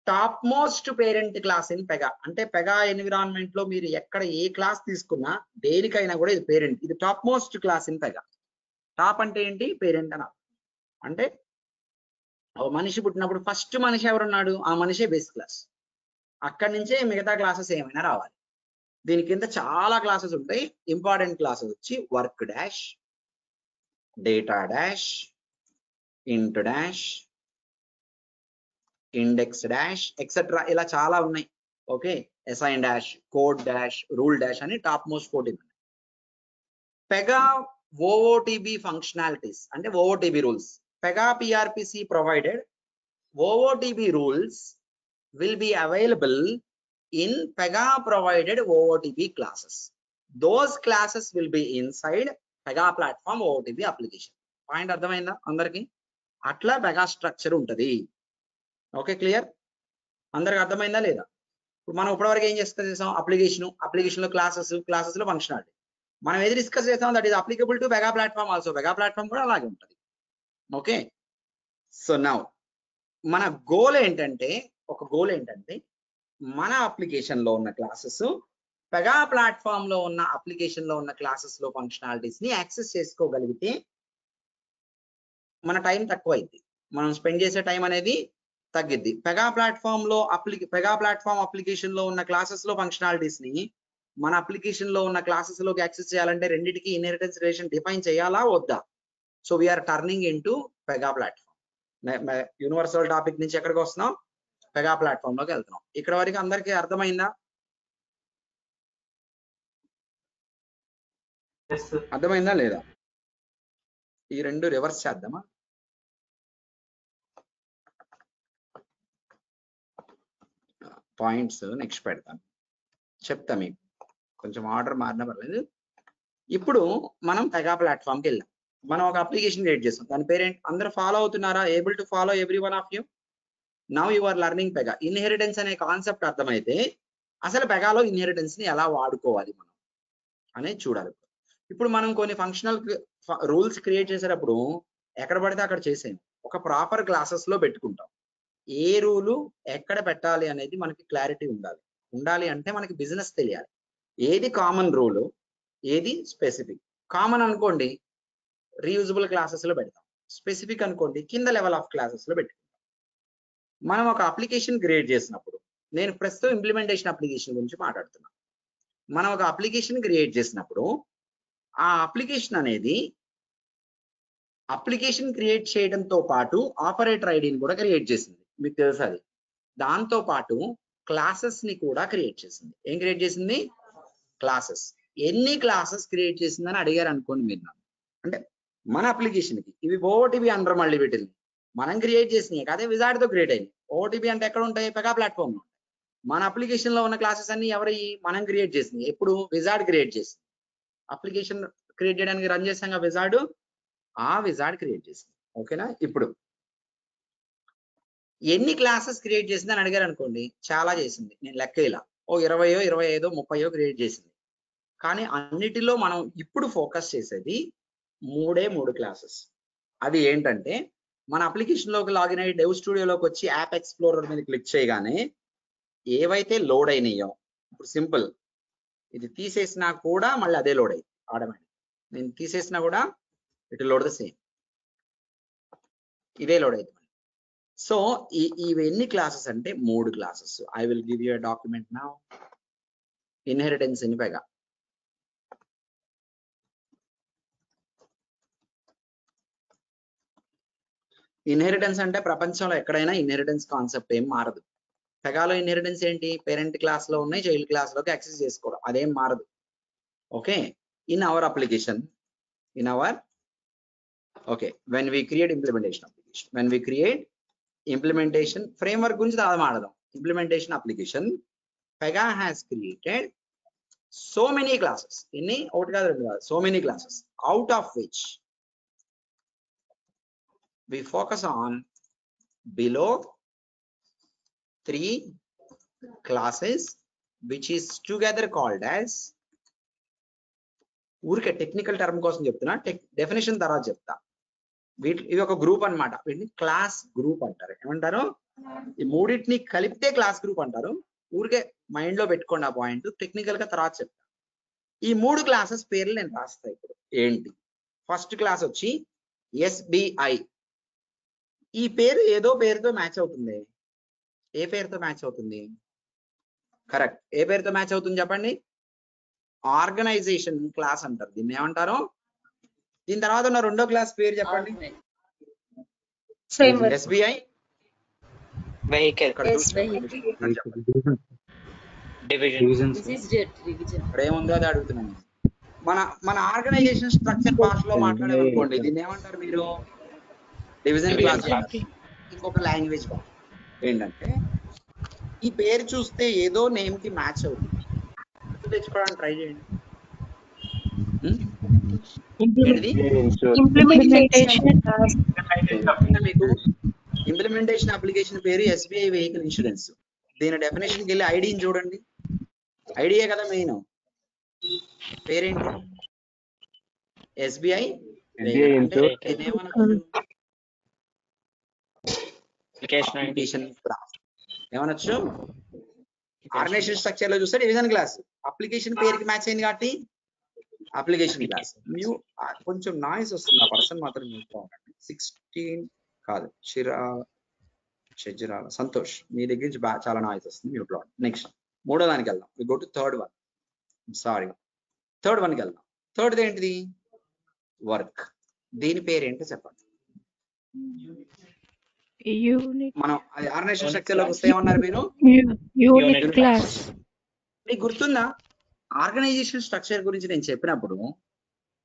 top most parent class in Pega. అంటే పెగా ఎన్విరాన్మెంట్ లో మీరు ఎక్కడ ఏ క్లాస్ తీసుకున్నా దేనికైనా కూడా ఇది పేరెంట్. ఇది top most class in Pega. Top అంటే ఏంటి? పేరెంట్ అని. అంటే ఓ మనిషి పుట్టినప్పుడు ఫస్ట్ మనిషి ఎవరున్నాడు? ఆ మనిషే బేస్ క్లాస్. అక్కడి నుంచే మిగతా క్లాసెస్ ఏమైనా రావాలి. దీని కింద చాలా క్లాసెస్ ఉంటాయి. ఇంపార్టెంట్ క్లాసెస్ వచ్చి work dash, data dash, int dash, index dash, etcetera. ఇలా చాలా ఉన్నాయి. Okay, assign dash, code dash, rule dash అని టాప్ మోస్ట్ 14 ఉన్నాయి. పెగా ఓఓటిబి ఫంక్షనాలిటీస్ అంటే OOTB rules. Pega PRPC provided OOTB rules will be available in Pega provided OOTB classes. Those classes will be inside Pega platform OOTB application. Point అర్థమైందా అందరికి? అట్లా mega structure ఉంటుంది. Okay, clear? అందరికి అర్థమైందా లేదా? ఇప్పుడు మనం ఇప్పటివరకు ఏం చేస్తాం? అప్లికేషన్ లో క్లాసెస్ లో ఫంక్షనాలిటీ. మనం ఏది డిస్కస్ చేస్తాం that is applicable to mega platform also. Mega platform కూడా అలాగే ఉంటుంది. ఓకే, సో నౌ మన గోల్ ఏంటంటే మన అప్లికేషన్ లో ఉన్న క్లాసెస్ మెగా ప్లాట్ఫామ్ లో ఉన్న అప్లికేషన్ లో ఉన్న క్లాసెస్ లో ఫంక్షనాలిటీస్ ని యాక్సెస్ చేసుకోగలిగితే మన టైం తక్కువైంది, మనం స్పెండ్ చేసే టైం అనేది తగ్గిద్ది. మెగా ప్లాట్ఫామ్ అప్లికేషన్ లో ఉన్న క్లాసెస్ లో ఫంక్షనాలిటీస్ ని మన అప్లికేషన్ లో ఉన్న క్లాసెస్ లోకి యాక్సెస్ చేయాలంటే రెండింటికి ఇన్హెరిటెన్స్ రిలేషన్ డిఫైన్ చేయాలా వద్దా? So we're turning into mega platform. Universal topic నుంచి ఎక్కడికి వస్తున్నాం? మెగా ప్లాట్ఫామ్ లోకి వెళ్తున్నాం. ఇక్కడ వరకు అందరికీ అర్థమైందా? అర్థమైందా లేదా? ఈ రెండు రివర్స్ చేద్దామా? పాయింట్స్ నెక్స్ట్ పెడతాను, చెప్తా మీకు. కొంచెం ఆర్డర్ మారినా పర్లేదు. ఇప్పుడు మనం మెగా ప్లాట్ఫామ్కి వెళ్ళాం. మనం ఒక అప్లికేషన్ క్రియేట్ చేస్తాం. దాని పేరేంటి? అందరూ ఫాలో అవుతున్నారా? Able to follow every one of you? Now you are learning mega. Inheritance అనే కాన్సెప్ట్ అర్థమైతే అసలు మెగాలో ఇన్హెరిటెన్స్ ని ఎలా వాడుకోవాలి మనం అనేది చూడాలి. ఇప్పుడు మనం కొన్ని ఫంక్షనల్ రూల్స్ క్రియేట్ చేసేటప్పుడు ఎక్కడ పడితే అక్కడ చేసేది ఒక ప్రాపర్ క్లాసెస్ లో పెట్టుకుంటాం. ఏ రూలు ఎక్కడ పెట్టాలి అనేది మనకి క్లారిటీ ఉండాలి అంటే మనకి బిజినెస్ తెలియాలి. ఏది కామన్ రూలు, ఏది స్పెసిఫిక్. కామన్ అనుకోండి రీయూజబుల్ క్లాసెస్ లో పెడతాం, స్పెసిఫిక్ అనుకోండి కింద లెవెల్ ఆఫ్ క్లాసెస్ లో పెట్టుకుంటాం. మనం ఒక అప్లికేషన్ క్రియేట్ చేసినప్పుడు, నేను ప్రస్తుతం ఇంప్లిమెంటేషన్ అప్లికేషన్ గురించి మాట్లాడుతున్నాను. మనం ఒక అప్లికేషన్ క్రియేట్ చేసినప్పుడు ఆ అప్లికేషన్ అనేది అప్లికేషన్ క్రియేట్ చేయడంతో పాటు ఆపరేటర్ ఐడిని కూడా క్రియేట్ చేసింది, మీకు తెలుసు అది. దాంతో పాటు క్లాసెస్ ని కూడా క్రియేట్ చేసింది. ఏం క్రియేట్ చేసింది? క్లాసెస్. ఎన్ని క్లాసెస్ క్రియేట్ చేసిందని అడిగారు అనుకోండి మీరు నన్ను. అంటే మన అప్లికేషన్ కి ఇవి ఓటీబీ అండర్ మళ్ళీ వీటిని మనం క్రియేట్ చేసినాయి, అదే విజార్డ్ తో క్రియేట్ అయింది. ఓటీబీ అంటే ఎక్కడ ఉంటాయి? మెగా ప్లాట్ఫామ్ లో. మన అప్లికేషన్ లో ఉన్న క్లాసెస్ అన్ని ఎవరి? మనం క్రియేట్ చేసినాయి. ఎప్పుడు? విజార్డ్ క్రియేట్ చేసింది. అప్లికేషన్ క్రియేట్ చేయడానికి రన్ చేసాం విజార్డ్, ఆ విజార్డ్ క్రియేట్ చేసింది. ఓకేనా? ఇప్పుడు ఎన్ని క్లాసెస్ క్రియేట్ చేసింది అని అడిగారు అనుకోండి, చాలా చేసింది. నేను లెక్క ఇలా 20, 25, 30 క్రియేట్ చేసింది. కానీ అన్నిటిలో మనం ఇప్పుడు ఫోకస్ చేసేది 3 క్లాసెస్. అది ఏంటంటే మన అప్లికేషన్ లోకి లాగిన్ అయ్యి డెవ్ స్టూడియోలోకి వచ్చి యాప్ ఎక్స్ప్లోరర్ మీద క్లిక్ చేయగానే ఏవైతే లోడ్ అయినాయో, ఇప్పుడు సింపుల్ ఇది తీసేసినా కూడా మళ్ళీ అదే లోడ్ అయింది ఆటోమేటిక్. నేను తీసేసినా కూడా ఇట్ లోడ్ ద సేమ్, ఇదే లోడ్ అవుతుంది. సో ఇవి ఎన్ని క్లాసెస్ అంటే 3 classes. I will give you a document now. Inheritance in mega. Inheritance అంటే ప్రపంచంలో ఎక్కడైనా ఇన్హెరిటెన్స్ కాన్సెప్ట్ ఏం మారదు. మెగాలో ఇన్హెరిటెన్స్ ఏంటి? పేరెంట్ క్లాస్ లో ఉన్నాయి, చైల్డ్ క్లాస్ లోకి యాక్సెస్ చేసుకోవడం, అదేం మారదు. Okay, in our application, when we create implementation application, when we create implementation framework గురించి తర్వాత మాట్లాడదాం. implementation application, Pega has created so many classes. ఇన్ని ఒకటి కాదు రెండు కాదు, so many classes, out of which we focus on below 3 classes which is together called as, ఊరికే technical term కోసం చెప్తున్నా, డెఫినేషన్ తర్వాత చెప్తా. ఇవి ఒక గ్రూప్ అన్నమాట. వీటిని క్లాస్ గ్రూప్ అంటారు. ఏమంటారు? ఈ మూడింటిని కలిపితే క్లాస్ గ్రూప్ అంటారు. ఊరికే మైండ్ లో పెట్టుకోండి ఆ పాయింట్, టెక్నికల్ గా తర్వాత చెప్తా. ఈ 3 క్లాసెస్ పేర్లు నేను రాస్తా ఇప్పుడు. ఏంటి? ఫస్ట్ క్లాస్ వచ్చి SBI. ఈ పేరు ఏదో పేరుతో మ్యాచ్ అవుతుంది. ఏ పేరుతో మ్యాచ్ అవుతుంది? కరెక్ట్. ఏ పేరుతో మ్యాచ్ అవుతుంది చెప్పండి? ఆర్గనైజేషన్ క్లాస్ అంటారు దీన్ని. ఏమంటారు? దీని తర్వాత ఉన్న రెండో క్లాస్ పేరు చెప్పండి. SBI vehicle division. ఇక్కడ ఏముందో అది అడుగుతున్నాను. మన ఆర్గనైజేషన్ స్ట్రక్చర్ భాషలో మాట్లాడేమనుకోండి, దీన్ని ఏమంటారు మీరు? Division class. ఇంకొక లాంగ్వేజ్ భాష ఏంటంటే ఈ పేరు చూస్తే ఏదో నేమ్ కి మ్యాచ్ అవుతుంది, తెచ్చుకోవడానికి ట్రై చేయండి. ఏంటిది Implementation. మీకు ఇంప్లిమెంటేషన్ అప్లికేషన్ పేరు ఎస్బీఐ వెహికల్ ఇన్సూరెన్స్. దీని డెఫినేషన్కి వెళ్ళి ఐడిని చూడండి. ఐడియే కదా మెయిన్. పేరేంటి? ఎస్బీఐ అంటే అప్లికేషన్ క్లాస్ ఏమనొచ్చు? ఆర్గనైజేషన్ స్ట్రక్చర్ లో చూస్తే డివిజన్ క్లాస్. అప్లికేషన్ పేరుకి మ్యాచ్ అయింది కాబట్టి అప్లికేషన్ క్లాస్. కొంచెం నాయిస్ వస్తుంది. ఆ పర్సన్ మాత్రం మ్యూట్ లో ఉండండి. 16 కాదు షజిరాల సంతోష్, మీ దగ్గర నుంచి చాలా నాయిస్ వస్తుంది, మ్యూట్ లో. నెక్స్ట్ మూడో దానికి వెళ్దాం. We go to third one. Sorry, third వన్కి వెళ్దాం. థర్డ్ ఏంటిది? వర్క్. దీని పేరేంటో చెప్పండి. మనం ఆర్గనైజేషన్ స్ట్రక్చర్ లోకి వస్తే ఏమన్నారు మీరు? Unit class. మీకు గుర్తుందా? ఆర్గనైజేషన్ స్ట్రక్చర్ గురించి నేను చెప్పినప్పుడు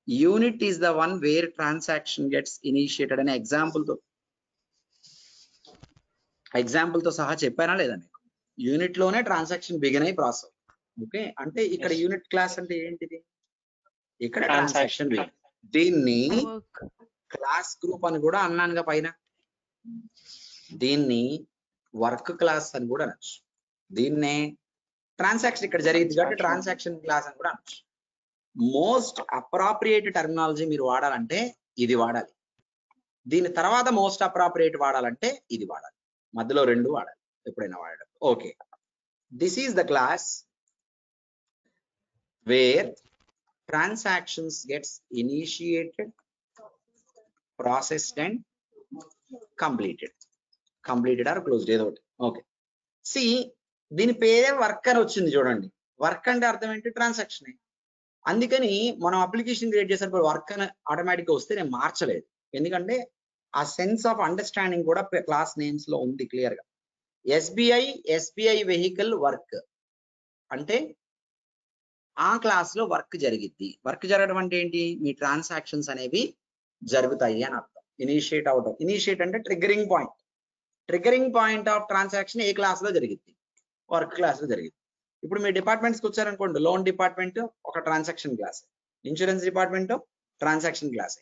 unit is the one wear transaction gets initiated అనే ఎగ్జాంపుల్ తో సహా చెప్పానా లేదా మీకు? యూనిట్ లోనే ట్రాన్సాక్షన్ బిగిన్ అయ్యి ప్రాసెస్. ఓకే, అంటే ఇక్కడ యూనిట్ క్లాస్ అంటే ఏంటిది? ఇక్కడ ట్రాన్సాక్షన్ బిగిన్. దీన్ని క్లాస్ గ్రూప్ అని కూడా అన్నానుగా పైన. దీన్ని వర్క్ క్లాస్ అని కూడా అనొచ్చు. దీన్నే ట్రాన్సాక్షన్ ఇక్కడ జరిగింది కాబట్టి ట్రాన్సాక్షన్ క్లాస్ అని కూడా అనొచ్చు. మోస్ట్ అప్రాప్రియేట్ టర్మినాలజీ మీరు వాడాలంటే ఇది వాడాలి. దీని తర్వాత మోస్ట్ అప్రాప్రియేట్ వాడాలంటే ఇది వాడాలి. మధ్యలో రెండు వాడాలి ఎప్పుడైనా వాడడం. Okay, this is the class where transactions gets initiated, processed and completed or closed ఏదో ఒకటి. ఓకే, సి దీని పేరే వర్క్ అని వచ్చింది చూడండి. వర్క్ అంటే అర్థం ఏంటి? ట్రాన్సాక్షన్. అందుకని మనం అప్లికేషన్ క్రియేట్ చేసినప్పుడు వర్క్ అని ఆటోమేటిక్గా వస్తే నేను మార్చలేదు. ఎందుకంటే ఆ సెన్స్ ఆఫ్ అండర్స్టాండింగ్ కూడా క్లాస్ నేమ్స్ లో ఉంది క్లియర్ గా. ఎస్బీఐ వెహికల్ వర్క్ అంటే ఆ క్లాస్ లో వర్క్ జరిగిద్ది. వర్క్ జరగడం అంటే ఏంటి? మీ ట్రాన్సాక్షన్స్ అనేవి జరుగుతాయి అని అర్థం. ఇనిషియేట్ అంటే triggering point of transaction A class లో జరిగిద్ది? వర్క్ క్లాస్ లో జరిగింది. ఇప్పుడు మీ డిపార్ట్మెంట్స్కి వచ్చారనుకోండి, లోన్ డిపార్ట్మెంట్ ఒక transaction class, insurance department transaction class.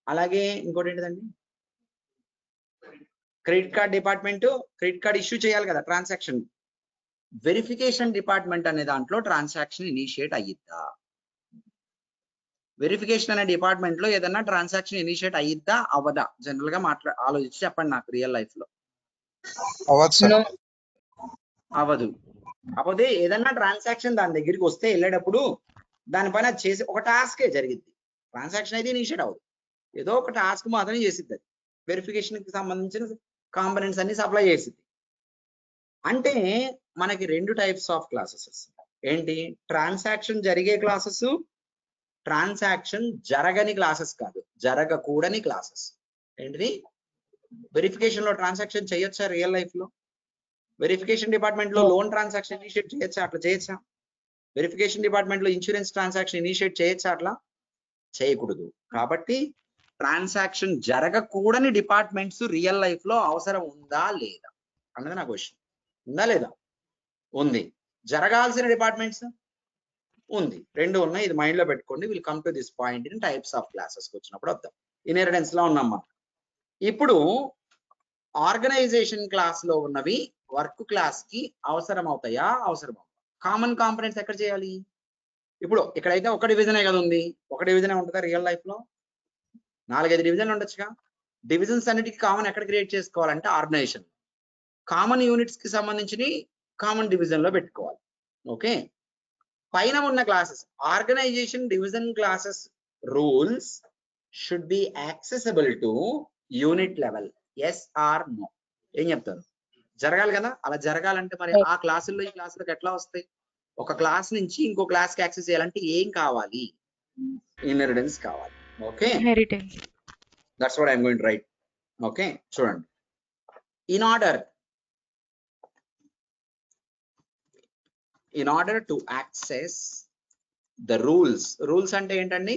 అలాగే ఇంకోటి ఏంటిదండి? Credit card department credit card issue చేయాలి కదా, ట్రాన్సాక్షన్. వెరిఫికేషన్ డిపార్ట్మెంట్ అనే దాంట్లో ట్రాన్సాక్షన్ ఇనిషియేట్ అయ్యిద్దా? వెరిఫికేషన్ అనే డిపార్ట్మెంట్ లో ఏదన్నా ట్రాన్సాక్షన్ ఇనిషియేట్ అయ్యిద్దా అవ్వదా? జనరల్ గా ఆలోచించి చెప్పండి నాకు. రియల్ లైఫ్ లో అవ్వదు. అవ్వదే. ఏదన్నా ట్రాన్సాక్షన్ దాని దగ్గరికి వస్తే వెళ్ళేటప్పుడు దానిపైన చేసి ఒక టాస్కే జరిగింది. ట్రాన్సాక్షన్ అయితే ఇనిషియేట్ అవ్వదు. ఏదో ఒక టాస్క్ మాత్రమే చేసిద్ది. అది వెరిఫికేషన్ కి సంబంధించిన కాంపనెంట్స్ అన్ని సప్లై చేసిద్ది. అంటే మనకి రెండు టైప్స్ ఆఫ్ క్లాసెస్ ఏంటి? ట్రాన్సాక్షన్ జరిగే క్లాసెస్, ట్రాన్సాక్షన్ జరగని క్లాసెస్ కాదు, జరగకూడని క్లాసెస్. ఏంటిది? వెరిఫికేషన్ లో ట్రాన్సాక్షన్ చేయొచ్చా రియల్ లైఫ్ లో? వెరిఫికేషన్ డిపార్ట్మెంట్ లో లోన్ ట్రాన్సాక్షన్ ఇనిషియేట్ చేయొచ్చా? అట్లా చేయొచ్చా? వెరిఫికేషన్ డిపార్ట్మెంట్ లో ఇన్సూరెన్స్ ట్రాన్సాక్షన్ ఇనిషియేట్ చేయొచ్చా? అట్లా చేయకూడదు. కాబట్టి ట్రాన్సాక్షన్ జరగకూడని డిపార్ట్మెంట్స్ రియల్ లైఫ్ లో అవసరం ఉందా లేదా అన్నది నా క్వశ్చన్. ఉందా లేదా? ఉంది. జరగాల్సిన డిపార్ట్మెంట్స్ ఉంది. రెండు ఉన్నాయి. ఇది మైండ్ లో పెట్టుకోండి. Will come to this point in types of classes వచ్చినప్పుడు వద్దాం. ఇన్హెరిటెన్స్ లో ఉన్నాం మనం. ఇప్పుడు ఆర్గనైజేషన్ క్లాస్ లో ఉన్నవి వర్క్ క్లాస్ కి అవసరం అవుతాయా? అవసరం అవుతాయి. కామన్ కాంపనెంట్స్ ఎక్కడ చేయాలి? ఇప్పుడు ఇక్కడైతే ఒక డివిజనే కదా ఉంది. ఒక డివిజనే ఉంటుందా రియల్ లైఫ్ లో? 4-5 డివిజన్లు ఉండొచ్చుగా. డివిజన్స్ అన్నిటికీ కామన్ ఎక్కడ క్రియేట్ చేసుకోవాలంటే ఆర్గనైజేషన్. కామన్ యూనిట్స్ కి సంబంధించి కామన్ డివిజన్ లో పెట్టుకోవాలి. ఓకే, పైన ఉన్న classes organization division classes rules should be accessible to unit level. Yes or no? ఏం చెప్తారు? జరగాలి కదా. అలా జరగాలంటే మరి ఆ క్లాసుల్లో ఈ క్లాసులకు ఎట్లా వస్తాయి? ఒక క్లాస్ నుంచి ఇంకో క్లాస్ కి యాక్సెస్ చేయాలంటే ఏం కావాలి? ఇన్హెరిటెన్స్ కావాలి. Okay, that's what I'm going to write. Okay, చూడండి. in order to access the rules అంటే ఏంటండి?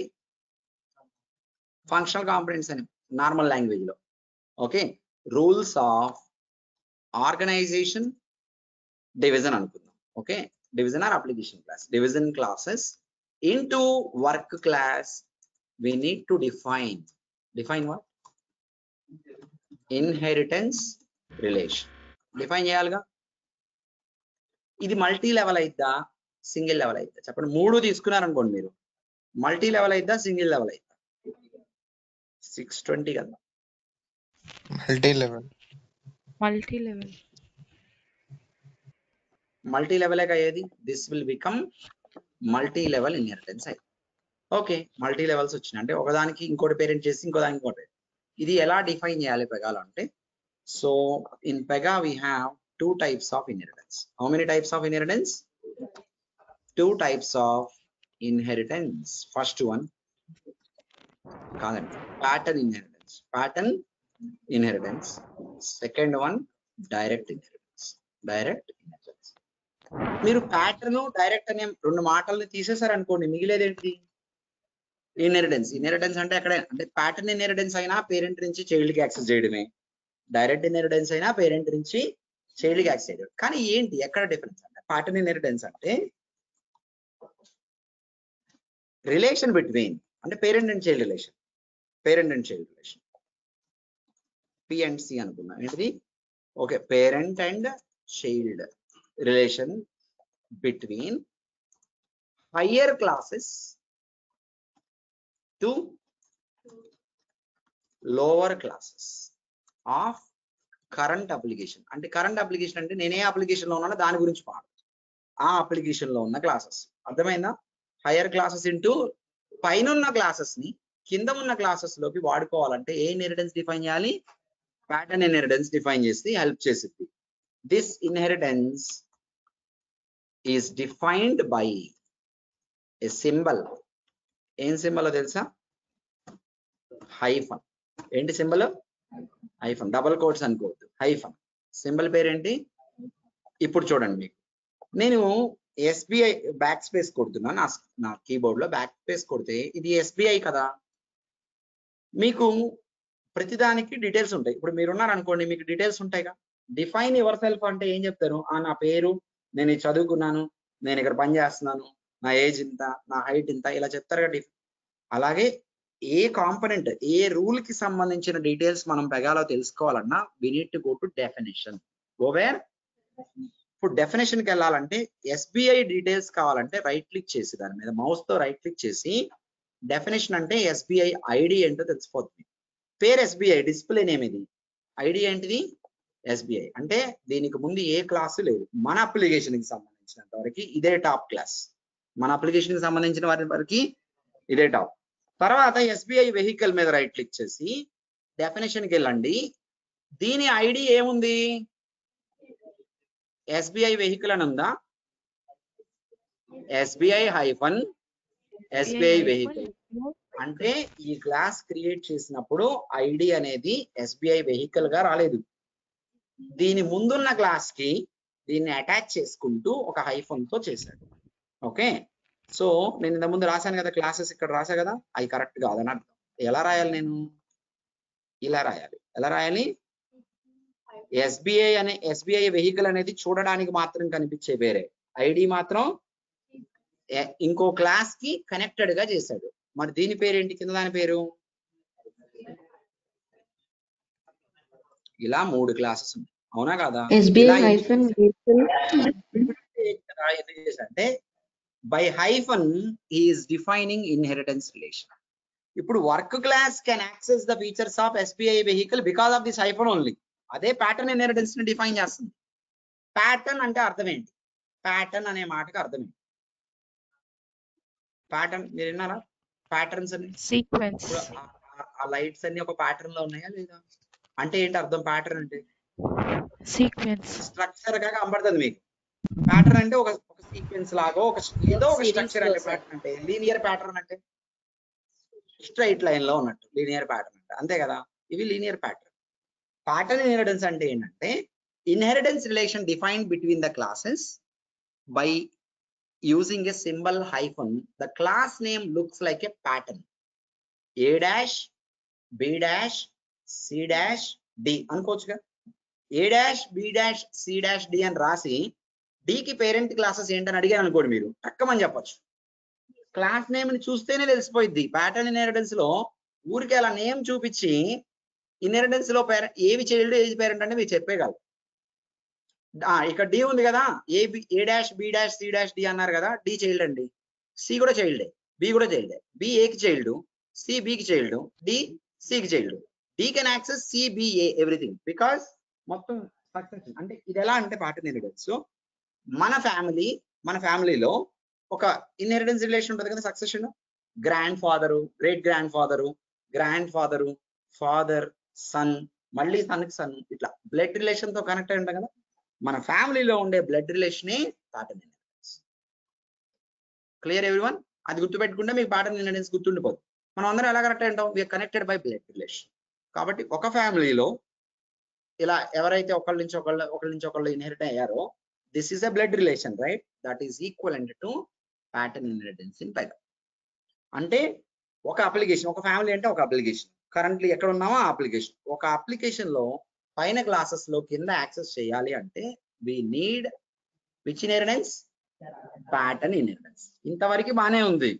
ఫంక్షనల్ కాంపనెంట్స్ అని నార్మల్ లాంగ్వేజ్ లో. Okay, rules of organization division అనుకుందాం. Okay, division or application class. Division classes into work class we need to define what? Inheritance relation. Define చేయాలిగా. ఇది multi level అయిద్దా single level అయిద్దా చెప్పండి. 3 తీసుకున్నారనుకోండి మీరు, multi level అయిద్దా single level అయిద్దా? 620 కదా. Multi level. Multi level అయ్యేది. This will become multi level inheritance అయ్యి. Okay, multi levels వచ్చినాయి అంటే ఒకదానికి ఇంకోటి పేరెంట్ చేసి ఇంకోదానికి ఇంకోటి. ఇది ఎలా డిఫైన్ చేయాలి పెగాలో అంటే, so in Pega we have 2 types of inheritance. How many types of inheritance? 2 types of inheritance. First one కాదండి, pattern inheritance. Second one direct inheritance. మీరు ప్యాటర్న్ డైరెక్ట్ అనే 2 మాటల్ని తీసేసారనుకోండి, మిగిలేదేంటి? ఇన్హెరిటెన్స్ అంటే అక్కడ అంటే ప్యాటర్న్ ఇన్హెరిటెన్స్ అయినా పేరెంట్ నుంచి చైల్డ్ కి యాక్సెస్ చేయడమే, డైరెక్ట్ ఇన్హెరిటెన్స్ అయినా పేరెంట్ నుంచి చైల్డ్ కి యాక్సెస్ చేయడం. కానీ ఏంటి ఎక్కడ డిఫరెన్స్ అంటే, ప్యాటర్న్ ఇన్హెరిటెన్స్ అంటే రిలేషన్ బిట్వీన్ అంటే parent and child relation, P&C అనుకున్నాం. ఏంటిది? Okay, parent and child relation between higher classes to lower classes of current application. అంటే కరెంట్ అప్లికేషన్ అంటే నేను ఏ అప్లికేషన్ లో ఉన్నానో దాని గురించి పాడు, ఆ అప్లికేషన్ లో ఉన్న క్లాసెస్. అర్థమైందా? హైయర్ క్లాసెస్ ఇంటూ పైన ఉన్న క్లాసెస్ ని కింద ఉన్న క్లాసెస్ లోకి వాడుకోవాలంటే ఏ ఇన్హెరిటెన్స్ డిఫైన్ చేయాలి? ప్యాటర్న్ ఇన్హెరిటెన్స్ డిఫైన్ చేసి హెల్ప్ చేసింది. This inheritance is defined by A symbol. ఏం సింబల్ తెలుసా? హైఫన్. ఏంటి సింబల్? హైఫన్. డబల్ కోట్స్ అనుకోవద్దు, హైఫన్. సింబల్ పేరేంటి? ఇప్పుడు చూడండి, మీకు నేను SBI బ్యాక్ స్పేస్ కొడుతున్నాను నా కీబోర్డ్ లో. బ్యాక్ స్పేస్ కొడితే ఇది SBI కదా, మీకు ప్రతిదానికి డీటెయిల్స్ ఉంటాయి. ఇప్పుడు మీరున్నారు అనుకోండి, మీకు డీటెయిల్స్ ఉంటాయిగా. డిఫైన్ యువర్ సెల్ఫ్ అంటే ఏం చెప్తారు? నా పేరు, నేను ఇది చదువుకున్నాను, నేను ఇక్కడ పని చేస్తున్నాను, నా ఏజ్ ఇంత, నా హైట్ ఇంత, ఇలా చెప్తారు కదా. అలాగే ఏ కాంపనెంట్, ఏ రూల్ కి సంబంధించిన డీటెయిల్స్ మనం పెగాలో తెలుసుకోవాలన్నా we need to go to definition. Go where? ఇప్పుడు డెఫినేషన్ కి వెళ్ళాలంటే SBI డీటెయిల్స్ కావాలంటే రైట్ క్లిక్ చేసి దాని మీద మౌస్ తో రైట్ క్లిక్ చేసి డెఫినేషన్ అంటే SBI ఐడి ఏంటో తెలిసిపోతుంది. పేరు SBI, డిస్ప్లే నేమ్ ఇది, ఐడి ఏంటిది? SBI. అంటే దీనికి ముందు ఏ క్లాసు లేదు. మన అప్లికేషన్ కి సంబంధించినంత వరకు ఇదే టాప్ క్లాస్. మన అప్లికేషన్ కి సంబంధించిన వారి వరకు ఇదే టాప్. తర్వాత SBI వెహికల్ మీద రైట్ క్లిక్ చేసి డెఫినేషన్ కి వెళ్ళండి. దీని ఐడి ఏముంది? SBI వెహికల్ అని ఉందా? SBI వెహికల్ అంటే ఈ క్లాస్ క్రియేట్ చేసినప్పుడు ఐడి అనేది SBI వెహికల్ గా రాలేదు. దీని ముందున్న క్లాస్ కి దీన్ని అటాచ్ చేసుకుంటూ ఒక హైఫన్ తో చేశాడు. ఓకే, సో నేను ఇంత ముందు రాశాను కదా క్లాసెస్, ఇక్కడ రాశా కదా, అవి కరెక్ట్ కాదని అర్థం. ఎలా రాయాలి? నేను ఇలా రాయాలి. ఎలా రాయాలి? SBI వెహికల్ అనేది చూడడానికి మాత్రం కనిపించే పేరే, ఐడి మాత్రం ఇంకో క్లాస్ కి కనెక్టెడ్ గా చేశాడు. మరి దీని పేరేంటి? కింద దాని పేరు ఇలా 3 క్లాసెస్ ఉన్నాయి, అవునా కదా? అంటే by hyphen is defining inheritance relation. ఇప్పుడు work class can access the features of SBI vehicle because of this hyphen only. అదే ప్యాటర్న్ ఇన్హెరిటెన్స్ ని డిఫైన్ చేస్తుంది. ప్యాటర్న్ అంటే అర్థం ఏంటి? ప్యాటర్న్ అనే మాటకి అర్థం ఏంటి? ప్యాటర్న్ మీరు విన్నారా? ప్యాటర్న్స్ అని సీక్వెన్స్. ఆ లైట్స్ అన్ని ఒక ప్యాటర్న్ లో ఉన్నాయా లేదా? అంటే ఏంటి అర్థం? ప్యాటర్న్ అంటే సీక్వెన్స్, స్ట్రక్చర్ గా కనబడుతుంది మీకు. ప్యాటర్న్ అంటే ఒక సీక్వెన్స్ లాగా ఏదో ఒక స్ట్రక్చర్ అంటే ప్యాటర్న్ అంటే. లీనియర్ ప్యాటర్న్ అంటే స్ట్రైట్ లైన్ లో ఉన్నట్టు లీనియర్ ప్యాటర్న్ అంటే, అంతే కదా? ఇవి లీనియర్ ప్యాటర్న్. ప్యాటర్న్ ఇన్హెరిటెన్స్ అంటే ఏంటంటే inheritance relation defined between the classes by using a symbol hyphen. The class name looks like a pattern. A dash, B dash, C dash, D అనుకోవచ్చుగా. A dash, B dash, C dash, D అని రాసి D కి parent classes ఏంటని అడిగారు అనుకోండి, మీరు టక్కమని చెప్పొచ్చు. Class name ని చూస్తేనే తెలిసిపోయింది. ప్యాటర్న్ ఇన్హెరిటెన్స్ లో ఊరికి అలా నేమ్ చూపించి ఇన్హెరిటెన్స్ లో పేరెంట్ ఏవి చైల్డ్ ఏది పేరెంట్ అంటే మీరు చెప్పేయగలరు. ఇక్కడ డి ఉంది కదా, A dash B dash C dash D అన్నారు కదా, డి చైల్డ్ అండి. సి కూడా చైల్డే, బి కూడా చైల్డే. బి ఏకి చైల్డ్, సి బికి చైల్డ్, డి సికి child. D can access C B A everything because మొత్తం సక్సెషన్. అంటే ఇది ఎలా అంటే ప్యాటర్న్ ఇన్హెరిటెన్స్ మన ఫ్యామిలీలో ఒక ఇన్హెరిటెన్స్ రిలేషన్ ఉంటుంది కదా, succession. Grandfather, great grandfather, father, son, మళ్ళీ సన్ కి సన్, ఇట్లా బ్లడ్ రిలేషన్ తో కనెక్ట్ అయి ఉంటాం కదా. మన ఫ్యామిలీలో ఉండే బ్లడ్ రిలేషనే ప్యాటర్న్ ఇన్హెరిటెన్స్. Clear everyone? అది గుర్తుపెట్టుకుంటే మీకు ప్యాటర్న్ ఇన్హెరిటెన్స్ గుర్తుండిపోదు. మనం అందరం ఎలా కనెక్ట్ అయి ఉంటాం? We're connected by blood relation. కాబట్టి ఒక ఫ్యామిలీలో ఇలా ఎవరైతే ఒకళ్ళ నుంచి ఒకళ్ళు ఇన్హెరిట్ అయ్యారో, this is a blood relation, right? That is equivalent to pattern inheritance in Python. అంటే ఒక అప్లికేషన్, ఒక ఫ్యామిలీ అంటే ఒక అప్లికేషన్. కరెంట్లీ ఎక్కడ ఉన్నామో ఆ అప్లికేషన్. ఒక అప్లికేషన్ లో పైన క్లాసెస్ లో కింద యాక్సెస్ చేయాలి అంటే we need which inheritance? Pattern inheritance. ఇంతవరకు బానే ఉంది.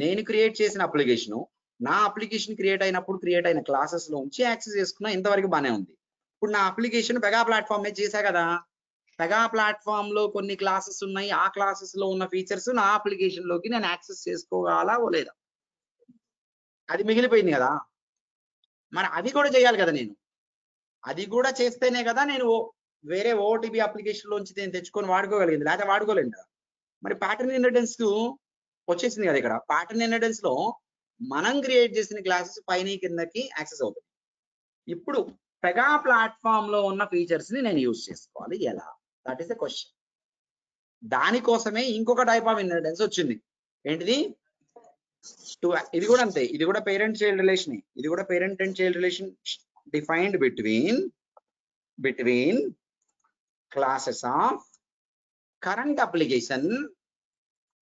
నేను క్రియేట్ చేసిన అప్లికేషన్, నా అప్లికేషన్ క్రియేట్ అయినప్పుడు క్రియేట్ అయిన క్లాసెస్ లో ఉంచి యాక్సెస్ చేసుకున్నా, ఇంతవరకు బానే ఉంది. ఇప్పుడు నా అప్లికేషన్ పెగా ప్లాట్ఫామ్ మీద చేశా కదా, పెగా ప్లాట్ఫామ్ లో కొన్ని క్లాసెస్ ఉన్నాయి, ఆ క్లాసెస్ లో ఉన్న ఫీచర్స్ నా అప్లికేషన్ లోకి నేను యాక్సెస్ చేసుకోవాలా లేదా? అది మిగిలిపోయింది కదా. మరి అది కూడా చేయాలి కదా నేను. అది కూడా చేస్తేనే కదా నేను వేరే ఓటీబీ అప్లికేషన్ లోంచి నేను తెచ్చుకొని వాడుకోగలిగింది, లేకపోతే వాడుకోలేను కదా. మరి ప్యాటర్న్ ఇన్హెరిటెన్స్ వచ్చేసింది కదా. ఇక్కడ ప్యాటర్న్ ఇన్హెరిటెన్స్ లో మనం క్రియేట్ చేసిన క్లాసెస్ పైన కిందకి యాక్సెస్ అవుతుంది. ఇప్పుడు పెగా ప్లాట్ఫామ్ లో ఉన్న ఫీచర్స్ ని నేను యూజ్ చేసుకోవాలి ఎలా? That is the question. దానికోసమే ఇంకొక టైప్ ఆఫ్ ఇన్హెరిటెన్స్ వచ్చింది. ఏంటిది? ఇది కూడా అంతే, ఇది కూడా పేరెంట్ చైల్డ్ రిలేషన్. ఇది కూడా parent and child relation defined between classes of current application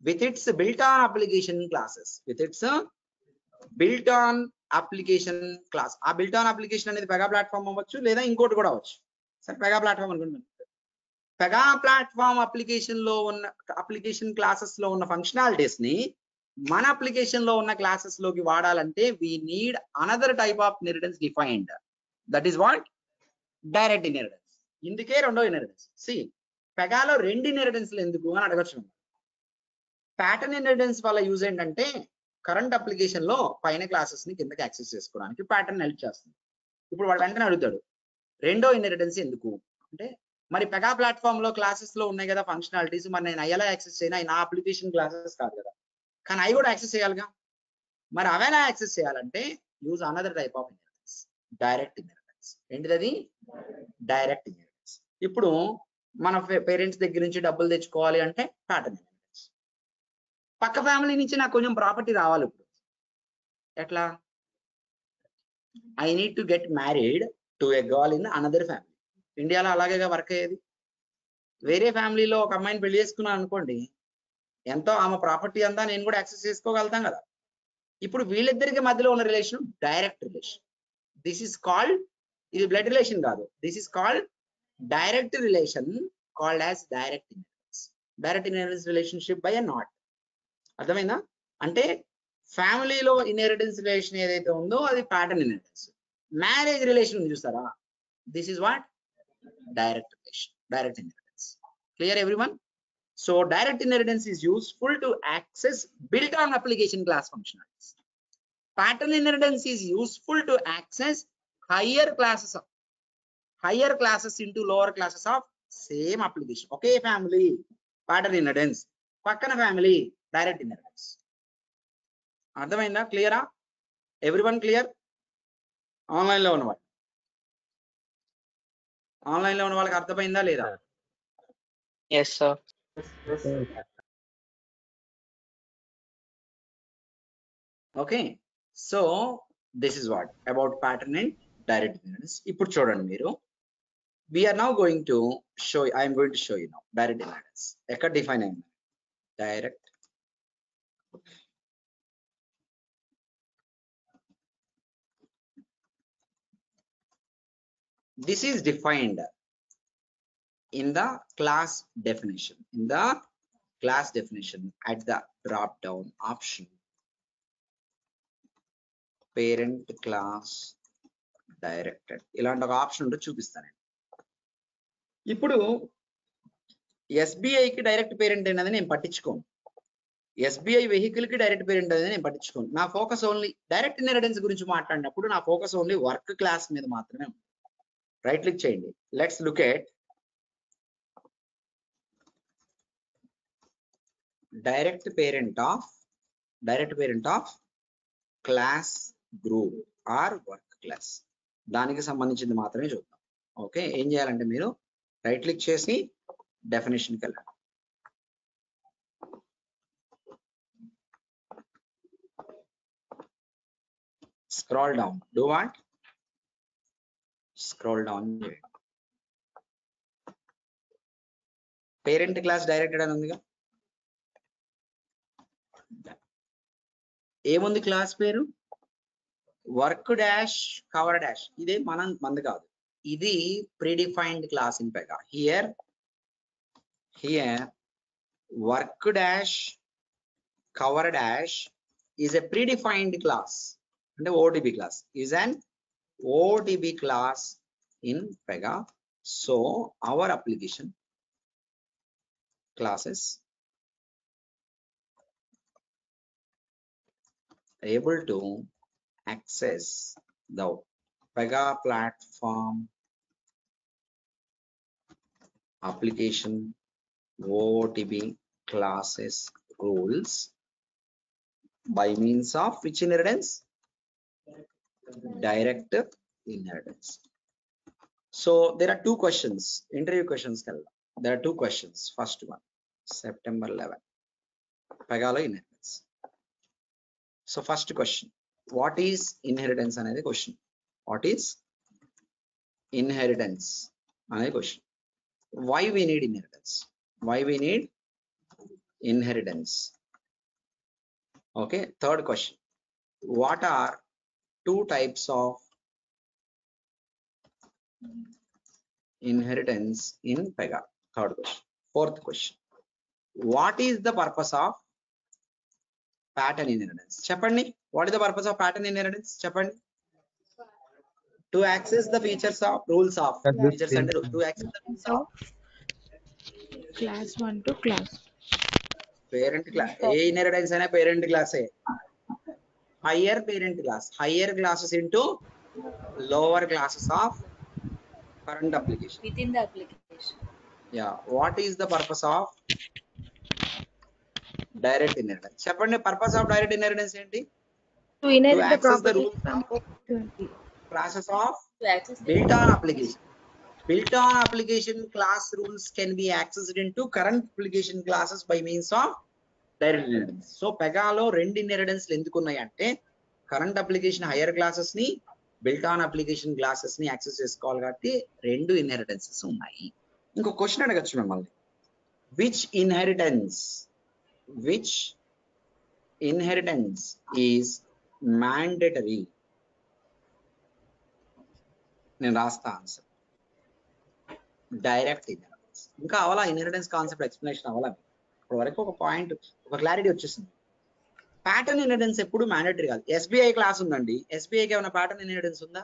with its built on application classes, application class. ఆ బిల్ట్ ఆన్ అప్లికేషన్ అనేది పెగా ప్లాట్ఫామ్ అవ్వచ్చు, లేదా ఇంకోటి కూడా అవ్వచ్చు. సరే, పెగా ప్లాట్ఫామ్ అనుకుంటున్నాను. పెగా ప్లాట్ఫామ్ అప్లికేషన్ లో ఉన్న అప్లికేషన్ క్లాసెస్ లో ఉన్న ఫంక్షనాలిటీస్ ని మన అప్లికేషన్ లో ఉన్న క్లాసెస్ లోకి వాడాలంటే we need another type of inheritance defined. That is what? Direct inheritance. ఇందుకే రెండో ఇన్హెరిటెన్స్. సి, పెగాలో రెండు ఇన్హెరిటెన్స్లు ఎందుకు అని అడగచ్చు. ప్యాటర్న్ ఇన్హెరిటెన్స్ వల్ల యూజ్ ఏంటంటే కరెంట్ అప్లికేషన్ లో పైన క్లాసెస్ ని కిందకి యాక్సెస్ చేసుకోవడానికి ప్యాటర్న్ హెల్ప్ చేస్తుంది. ఇప్పుడు వాడు వెంటనే అడుగుతాడు, రెండో ఇన్హెరిటెన్స్ ఎందుకు అంటే, మరి పెగా ప్లాట్ఫామ్ లో క్లాసెస్ లో ఉన్నాయి కదా ఫంక్షనాలిటీస్, మరి నేను ఎలా యాక్సెస్ చేయను? నా అప్లికేషన్ క్లాసెస్ కాదు కదా, కానీ అవి కూడా యాక్సెస్ చేయాలిగా. మరి అవైనా యాక్సెస్ చేయాలంటే use another type of inheritance, direct inheritance. ఏంటిది? Direct inheritance. ఇప్పుడు మన పేరెంట్స్ దగ్గర నుంచి డబ్బులు తెచ్చుకోవాలి అంటే ప్యాటర్న్ ఇన్హెరిటెన్స్. పక్క ఫ్యామిలీ నుంచి నాకు కొంచెం ప్రాపర్టీ రావాలి. ఇప్పుడు ఎట్లా? I need to get married to a girl in another family. ఇండియాలో అలాగే వర్క్ అయ్యేది. వేరే ఫ్యామిలీలో ఒక అమ్మాయిని పెళ్లి చేసుకున్నాను అనుకోండి, ఎంతో ఆమె ప్రాపర్టీ అంతా నేను కూడా యాక్సెస్ చేసుకోగలుగుతాం కదా. ఇప్పుడు వీళ్ళిద్దరికి మధ్యలో ఉన్న relation direct relation. This is called, ఇది బ్లడ్ రిలేషన్ కాదు, this is called direct relation, called as direct inheritance. Direct inheritance relationship by a not. అర్థమైందా? అంటే ఫ్యామిలీలో ఇన్హెరిటెన్స్ రిలేషన్ ఏదైతే ఉందో అది ప్యాటర్న్ ఇన్హెరిటెన్స్. మ్యారేజ్ రిలేషన్ చూస్తారా? This is what? Direct relation, direct inheritance. Clear everyone? So direct inheritance is useful to access built-on application class functionalities. Pattern inheritance is useful to access higher classes into lower classes of same application. Okay, family pattern inheritance, pakkana family direct inheritance. అర్థమైందా? క్లియరా? Everyone clear? Online లో ఉన్న వాళ్ళకి అర్థమైందా లేదా? Yes, sir. Okay, so this is what about pattern and direct inheritance. ఇప్పుడు చూడండి మీరు, we are now going to show, I am going to show you now direct inheritance. ఎక్కడ డిఫైన్ అయింది? Direct this is defined in the class definition. In the class definition at the drop down option parent class directed ఇలాంటి ఒక option ఉంటే చూపిస్తాను. ఇప్పుడు SBI కి direct parent అనేది నేను పట్టించుకోను, SBI వెహికల్ కి డైరెక్ట్ పేరెంట్ అనేది నేను పట్టించుకోను. నా ఫోకస్ ఓన్లీ డైరెక్ట్ ఇన్హెరిటెన్స్ గురించి మాట్లాడినప్పుడు నా ఫోకస్ ఓన్లీ వర్క్ క్లాస్ మీద మాత్రమే ఉంది. రైట్ క్లిక్ చేయండి. Let's look at direct parent of class group or work class. దానికి సంబంధించింది మాత్రమే చూద్దాం. ఓకే, ఏం చేయాలంటే మీరు రైట్ క్లిక్ చేసి డెఫినేషన్కి వెళ్ళండి. Scroll down. Do what? Scroll down చేయండి. పేరెంట్ క్లాస్ డైరెక్టెడ్ అని ఉందిగా, ఏముంది క్లాస్ పేరు? Work dash cover dash. ఇదే మంది కాదు, ఇది predefined class in Pega. Here work dash cover dash is a predefined class and ODB class is an ODB class in Pega. So our application classes able to access the Pega platform application ODB classes rules by means of which inheritance? Direct inheritance. So there are two questions, interview questions. There are two questions. First one, September 11, Pegalo inheritance. So first question, what is inheritance? Another question, what is inheritance? Another question, why we need inheritance? Why we need inheritance? Okay, third question, what are two types of inheritance in Pega? Third question. Fourth question, what is the purpose of pattern inheritance? Cheppandi, what is the purpose of pattern inheritance? Cheppandi. To access the features of rules of features and to access the rules of class 1 to class parent class. A inheritance and a parent class. Higher parent class, higher classes into lower classes of current application. Within the application. Yeah, what is the purpose of direct inheritance? Cheppandi, purpose of direct inheritance enti? To inherit To the access the properties rules from of classes of To access the built on application. Built on application class rules can be accessed into current application classes by means of direct inheritance. So Pegalo రెండు inheritance ఎందుకు ఉన్నాయి అంటే current application higher classes ని built on application classes ని access చేసుకోవాలి కాబట్టి రెండు ఇన్హెరిటెన్సెస్ ఉన్నాయి. ఇంకో క్వశ్చన్ అడగచ్చు మిమ్మల్ని, విచ్ ఇన్హెరిటెన్స్ ఈజ్ మ్యాండేటరీ? నేను రాస్తా ఆన్సర్, డైరెక్ట్ ఇన్హెరిటెన్స్. ఇంకా అవలా ఇన్హెరిటెన్స్ కాన్సెప్ట్ ఎక్స్ప్లెనేషన్ అవ్వాలా? ఇప్పటి వరకు ఒక పాయింట్, ఒక క్లారిటీ వచ్చేసింది. ప్యాటర్న్ ఇన్హెరిటెన్స్ ఎప్పుడు మ్యాండేటరీ కాదు. SBI క్లాస్ ఉందండి, SBIకి ఏమైనా ప్యాటర్న్ ఇన్హెరిటెన్స్ ఉందా?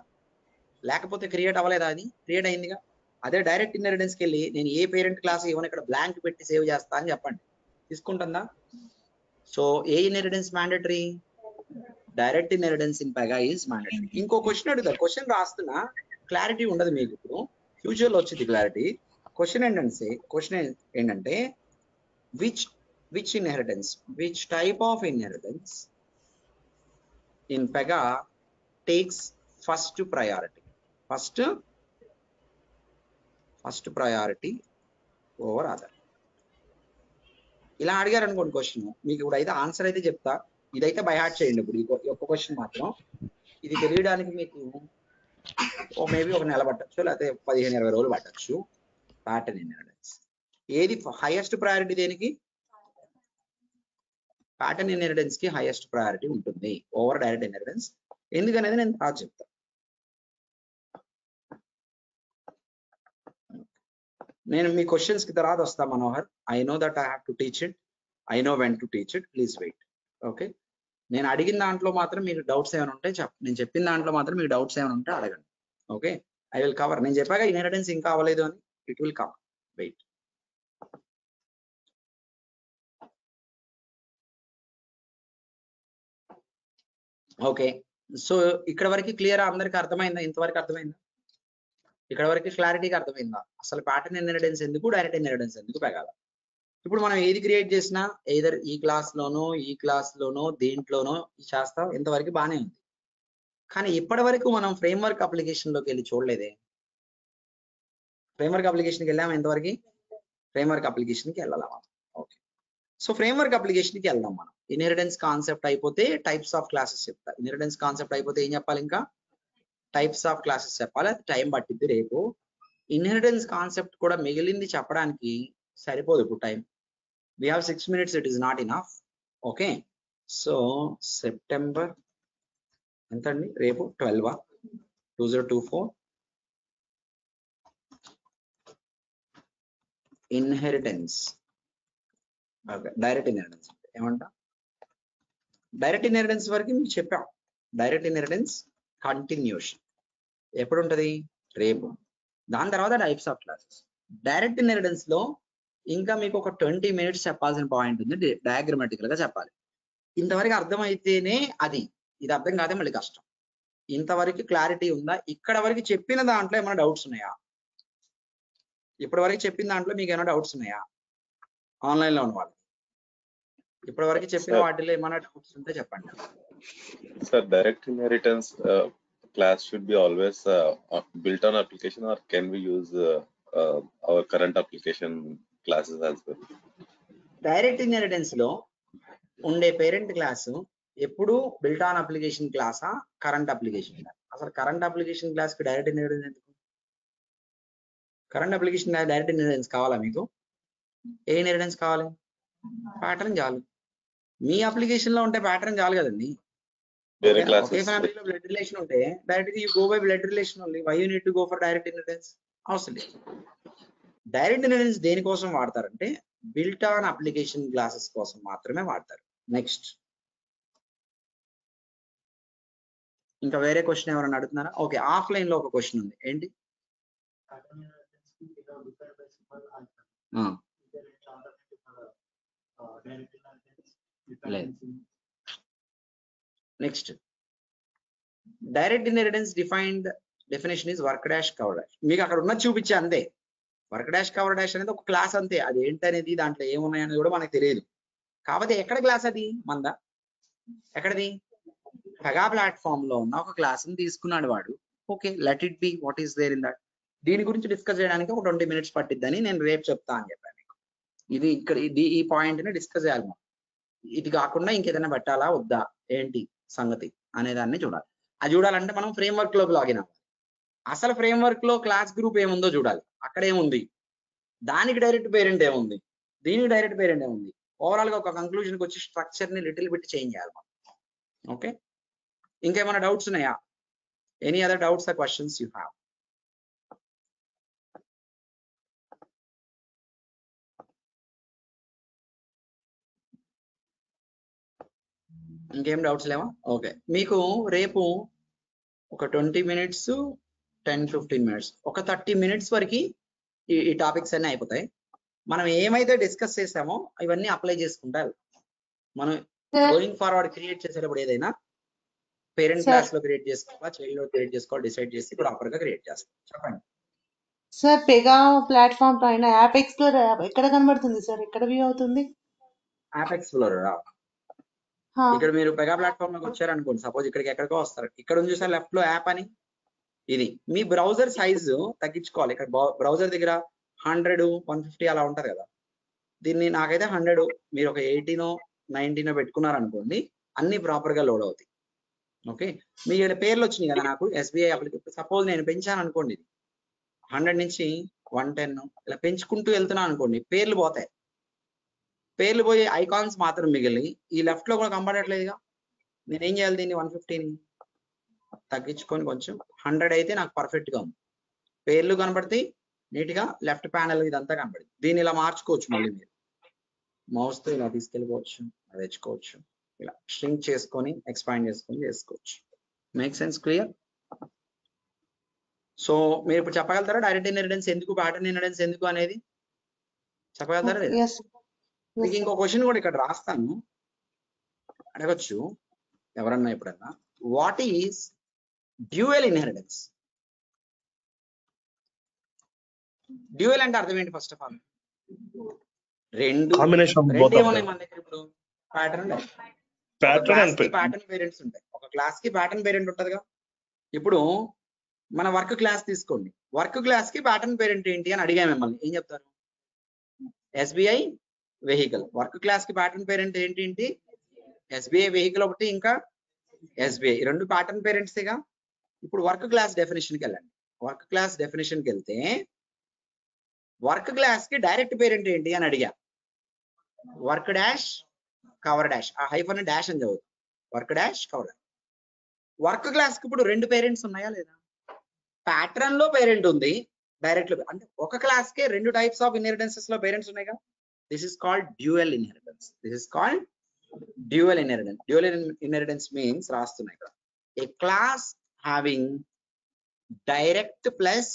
లేకపోతే క్రియేట్ అవ్వలేదా? అది క్రియేట్ అయిందిగా. అదే డైరెక్ట్ ఇన్హెరిటెన్స్కి వెళ్ళి నేను ఏ పేరెంట్ క్లాస్ ఏమైనా ఇక్కడ బ్లాంక్ పెట్టి సేవ్ చేస్తా అని చెప్పండి, తీసుకుంటుందా? So a inheritance mandatory? Direct inheritance in Pega is mandatory. ఇంకో క్వశ్చన్ అడుగుతారు, క్వశ్చన్ రాస్తున్నా క్లారిటీ ఉండదు మీకు, ఇప్పుడు ఫ్యూచర్ లో వచ్చింది క్లారిటీ. క్వశ్చన్ ఏంటంటే which inheritance, which type of inheritance in Pega takes first priority over other? ఇలా అడిగారు అనుకోండి క్వశ్చన్, మీకు ఇప్పుడు అయితే ఆన్సర్ అయితే చెప్తా, ఇదైతే బై హార్ట్ చేయండి. ఇప్పుడు ఈ ఒక్క క్వశ్చన్ మాత్రం, ఇది తెలియడానికి మీకు మేబీ ఒక నెల పట్టచ్చు, లేకపోతే 15-20 రోజులు పట్టచ్చు. ప్యాటర్న్ ఇన్హెరిటెన్స్ ఏది హైయెస్ట్ ప్రయారిటీ? దేనికి? ప్యాటర్న్ ఇన్హెరిటెన్స్ కి హైయెస్ట్ ప్రయారిటీ ఉంటుంది ఓవర్ డైరెక్ట్ ఇన్హెరిటెన్స్. ఎందుకనేది నేను తర్వాత చెప్తా. నేను మీ క్వశ్చన్స్ కి తర్వాత వస్తా Manohar. I know that I have to teach it. I know when to teach it, please wait. Okay, నేను అడిగిన దాంట్లో మాత్రం మీకు డౌట్స్ ఏమైనా ఉంటే నేను చెప్పిన దాంట్లో మాత్రం మీకు డౌట్స్ ఏమైనా ఉంటే అడగండి. Okay, I will cover. నేను చెప్పాక ఇన్హెరిటెన్స్ ఇంకా అవ్వలేదు అని, it will cover. Wait. Okay, so ఇక్కడ వరకు క్లియర్, అందరికి అర్థమైందా? ఇంతవరకు అర్థమైందా? ఇక్కడ వరకు క్లారిటీగా అర్థమైందా? అసలు ప్యాటర్న్ ఇన్హెరిటెన్స్ ఎందుకు, డైరెక్ట్ ఇన్హెరిటెన్స్ ఎందుకు పెగాల? ఇప్పుడు మనం ఏది క్రియేట్ చేసినా ఎయిదర్ ఈ క్లాస్ లోనో దేంట్లోనో చేస్తాం, ఇంతవరకు బాగానే ఉంది. కానీ ఇప్పటి వరకు మనం ఫ్రేమ్వర్క్ అప్లికేషన్ లోకి వెళ్ళి చూడలేదే. ఫ్రేమ్వర్క్ అప్లికేషన్కి వెళ్ళాము ఇంతవరకు? ఫ్రేమ్వర్క్ అప్లికేషన్కి వెళ్ళాలా? ఓకే, సో ఫ్రేమ్వర్క్ అప్లికేషన్కి వెళ్దాం మనం. ఇన్హెరిటెన్స్ కాన్సెప్ట్ అయిపోతే టైప్స్ ఆఫ్ క్లాసెస్ చెప్తా. ఇన్హెరిటెన్స్ కాన్సెప్ట్ అయిపోతే ఏం చెప్పాలి? ఇంకా టైప్స్ ఆఫ్ క్లాసెస్ చెప్పాలి. అది టైం పట్టింది. రేపు ఇన్హెరిటెన్స్ కాన్సెప్ట్ కూడా మిగిలింది చెప్పడానికి సరిపోదు ఇప్పుడు time. We have 6 minutes, it is not enough. Okay, so September ఎంత అండి? రేపు 12 2024 ఇన్హెరిటెన్స్. ఓకే, డైరెక్ట్ ఇన్హెరిటెన్స్ ఏమంటా? డైరెక్ట్ ఇన్హెరిటెన్స్ వరకు మీకు చెప్పాం. డైరెక్ట్ ఇన్హెరిటెన్స్ కంటిన్యూషన్ ఎప్పుడు ఉంటుంది? రేపు. దాని తర్వాత types of classes. Direct inheritance లో ఇంకా మీకు ఒక 20 minutes చెప్పాల్సిన పాయింట్ ఉంది, డయాగ్రమాటికల్ గా చెప్పాలి. ఇంతవరకు అర్థమైతేనే అది, ఇది అర్థం కాదే మళ్ళీ కష్టం. ఇంతవరకు క్లారిటీ ఉందా? ఇక్కడ వరకు చెప్పిన దాంట్లో ఏమైనా డౌట్స్ ఉన్నాయా? ఇప్పటి వరకు చెప్పిన దాంట్లో మీకు ఏమైనా డౌట్స్ ఉన్నాయా? ఆన్లైన్ లో ఉన్న వాళ్ళు ఇప్పటి వరకు చెప్పిన వాటిలో ఏమైనా డౌట్స్ ఉంటే చెప్పండి. Sir, direct inheritance class should be always built on application, or can we use our current application classes as well? Direct inheritance లో ఉండే పేరెంట్ క్లాస్ ఎప్పుడు బిల్ట్ ఆన్ అప్లికేషన్ క్లాసా, కరెంట్ అప్లికేషన్ క్లాస్? అసలు current application class కి direct inheritance ఎందుకు? Current application class direct inheritance కావాలా మీకు? ఏ inheritance కావాలి? ప్యాటర్న్ చాలు. మీ అప్లికేషన్ లో ఉంటే ప్యాటర్న్ చాలు కదండి. ఒకే ఫ్యామిలీలో బ్లడ్ రిలేషన్ ఉంటే డైరెక్ట్ గా you go by blood relation only. Why you need to go for direct inheritance? అవసరం లేదు. డైరెక్ట్ ఇన్హెరిటెన్స్ దేనికోసం వాడతారంటే బిల్ట్ ఆన్ అప్లికేషన్ క్లాసెస్ కోసం మాత్రమే వాడతారు. నెక్స్ట్, ఇంకా వేరే క్వశ్చన్ ఎవరైనా అడుగుతున్నారా? ఓకే, ఆఫ్లైన్ లో ఒక క్వశ్చన్ ఉంది. ఏంటి? Next, direct inheritance definition is work dash cover dash. మీకు అక్కడ ఉన్నది చూపించే అంతే. వర్క్ డాష్ కవర్ డాష్ అనేది ఒక క్లాస్ అంతే. అది ఏంటనేది, దాంట్లో ఏమున్నాయనేది కూడా మనకు తెలియదు. కాకపోతే ఎక్కడ క్లాస్ అది? మందా? ఎక్కడది? పెగా ప్లాట్ఫామ్ లో ఉన్న ఒక క్లాస్ ని తీసుకున్నాడు వాడు. Okay, let it be. What is there in that? దీని గురించి డిస్కస్ చేయడానికి ఒక 20 minutes పట్టిద్దని నేను రేపు చెప్తా అని చెప్పాను మీకు. ఇది ఇక్కడ ఈ పాయింట్ ని డిస్కస్ చేయాలి మనం. ఇది కాకుండా ఇంకేదైనా పెట్టాలా వద్దా, ఏంటి సంగతి అనేదాన్ని చూడాలి. అది చూడాలంటే మనం ఫ్రేమ్వర్క్ లోకి లాగిన్ అవ్వాలి. అసలు ఫ్రేమ్వర్క్ లో క్లాస్ గ్రూప్ ఏముందో చూడాలి. అక్కడ ఏముంది, దానికి డైరెక్ట్ పేరెంట్ ఏముంది, దీనికి డైరెక్ట్ పేరెంట్ ఏముంది. ఓవరాల్ గా ఒక కంక్లూజన్కి వచ్చి స్ట్రక్చర్ ని లిటిల్ బిట్ చేంజ్ చేయాలి మనం. ఓకే, ఇంకేమైనా డౌట్స్ ఉన్నాయా? Any other doubts or questions you have? ఇంకేం డౌట్స్ లేవా? ఓకే, మీకు రేపు ఒక 20 minutes 10-15 minutes ఒక 30 minutes వరకు ఈ టాపిక్స్ అన్ని అయిపోతాయి. మనం ఏమైతే డిస్కస్ చేసామో ఇవన్నీ అప్లై చేసుకుంటారు. మనం గోయింగ్ ఫార్వర్డ్ క్రియేట్ చేసేటప్పుడు ఏదైనా పేరెంట్ క్లాస్ లో క్రియేట్ చేసుకోవాలా, చైల్డ్ లో క్రియేట్ చేసుకోవాలి, డిసైడ్ చేసి ప్రాపర్ గా క్రియేట్ చేస్తాం. చెప్పండి సార్. పెగా ప్లాట్ఫామ్ పైన యాప్ ఎక్స్ప్లోరర్ ఎక్కడ కనబడుతుంది సార్? ఎక్కడ వ్యూ అవుతుంది? యాప్ ఎక్స్ప్లోరర్ ఇక్కడ మీరు పెగా ప్లాట్ఫామ్ లోకి వచ్చారనుకోండి. సపోజ్ ఇక్కడికి ఎక్కడికో వస్తారు. ఇక్కడ ఉంది సార్ లెఫ్ట్ లో యాప్ అని. ఇది మీ బ్రౌజర్ సైజు తగ్గించుకోవాలి. ఇక్కడ బ్రౌజర్ దగ్గర 100, 150 అలా ఉంటది కదా. దీన్ని నాకైతే 100, మీరు ఒక 18, 19 పెట్టుకున్నారనుకోండి, అన్ని ప్రాపర్ గా లోడ్ అవుతాయి. ఓకే, మీ పేర్లు వచ్చినాయి కదా నాకు SBI అప్లికేషన్. సపోజ్ నేను పెంచాను అనుకోండి, 100 నుంచి 110 ఇలా పెంచుకుంటూ వెళ్తున్నాను అనుకోండి, పేర్లు పోతాయి. పేర్లు పోయి ఐకాన్స్ మాత్రం మిగిలి ఈ లెఫ్ట్ లో కూడా కనబడట్లేదుగా. నేనేం చేయాలి? దీన్ని 150ని తగ్గించుకొని కొంచెం 100 అయితే నాకు పర్ఫెక్ట్ గా ఉంది. పేర్లు కనబడితే నీట్ గా లెఫ్ట్ ప్యానల్ ఇదంతా కనబడింది. దీన్ని ఇలా మార్చుకోవచ్చు మళ్ళీ మీరు. మౌస్ తో ఇలా తీసుకెళ్ళిపోవచ్చు, అది తెచ్చుకోవచ్చు, ఇలా స్ట్రింగ్ చేసుకొని ఎక్స్పాండ్ చేసుకొని చేసుకోవచ్చు. Make sense? క్లియర్? సో మీరు ఇప్పుడు చెప్పగలుగుతారా డైరెక్ట్ ఇన్హెరిటెన్స్ ఎందుకు, ప్యాటర్న్ ఇన్హెరిటెన్స్ ఎందుకు అనేది చెప్పగలుగుతారా లేదా? yes మీకు ఇంకో క్వశ్చన్ కూడా ఇక్కడ రాస్తాను, అడగచ్చు ఎవరన్నా ఎప్పుడన్నా. What is dual inheritance? Dual అంటే అర్థం ఏంటి? ఫస్ట్ ఆఫ్ ఆల్ రెండు ఏమున్నాయి మన దగ్గర ఇప్పుడు? ప్యాటర్న్ ప్యాటర్న్ పేరెంట్స్ ఉంటాయి, ఒక క్లాస్ కి ప్యాటర్న్ పేరెంట్ ఉంటదిగా. ఇప్పుడు మన వర్క్ క్లాస్ తీసుకోండి, వర్క్ క్లాస్ కి ప్యాటర్న్ పేరెంట్ ఏంటి అని అడిగా మిమ్మల్ని, ఏం చెప్తారు? SBI vehicle. వర్క్ క్లాస్ కి ప్యాటర్న్ పేరెంట్ ఏంటి? ఎస్బీఐ వెహికల్ ఒకటి, ఇంకా ఎస్బీఐ, రెండు ప్యాటర్న్ పేరెంట్సేగా. ఇప్పుడు వర్క్ క్లాస్ డెఫినేషన్కి వెళ్ళండి. వర్క్ క్లాస్ డెఫినేషన్కి వెళ్తే వర్క్ క్లాస్ కి డైరెక్ట్ పేరెంట్ ఏంటి అని అడిగా. వర్క్ డాష్ కవర్ డాష్, ఆ హైఫన్ డాష్ అని చదువుతాం, work dash cover. Work class కి ఇప్పుడు రెండు పేరెంట్స్ ఉన్నాయా లేదా? ప్యాటర్న్ లో పేరెంట్ ఉంది, డైరెక్ట్ లో అంటే ఒక క్లాస్ కే రెండు టైప్స్ ఆఫ్ ఇన్హెరిటెన్సెస్ లో పేరెంట్స్ ఉన్నాయిగా. This is called dual inheritance. This is called dual inheritance. Dual inheritance means రాస్తున్నాయి ఇక్కడ, a class having direct plus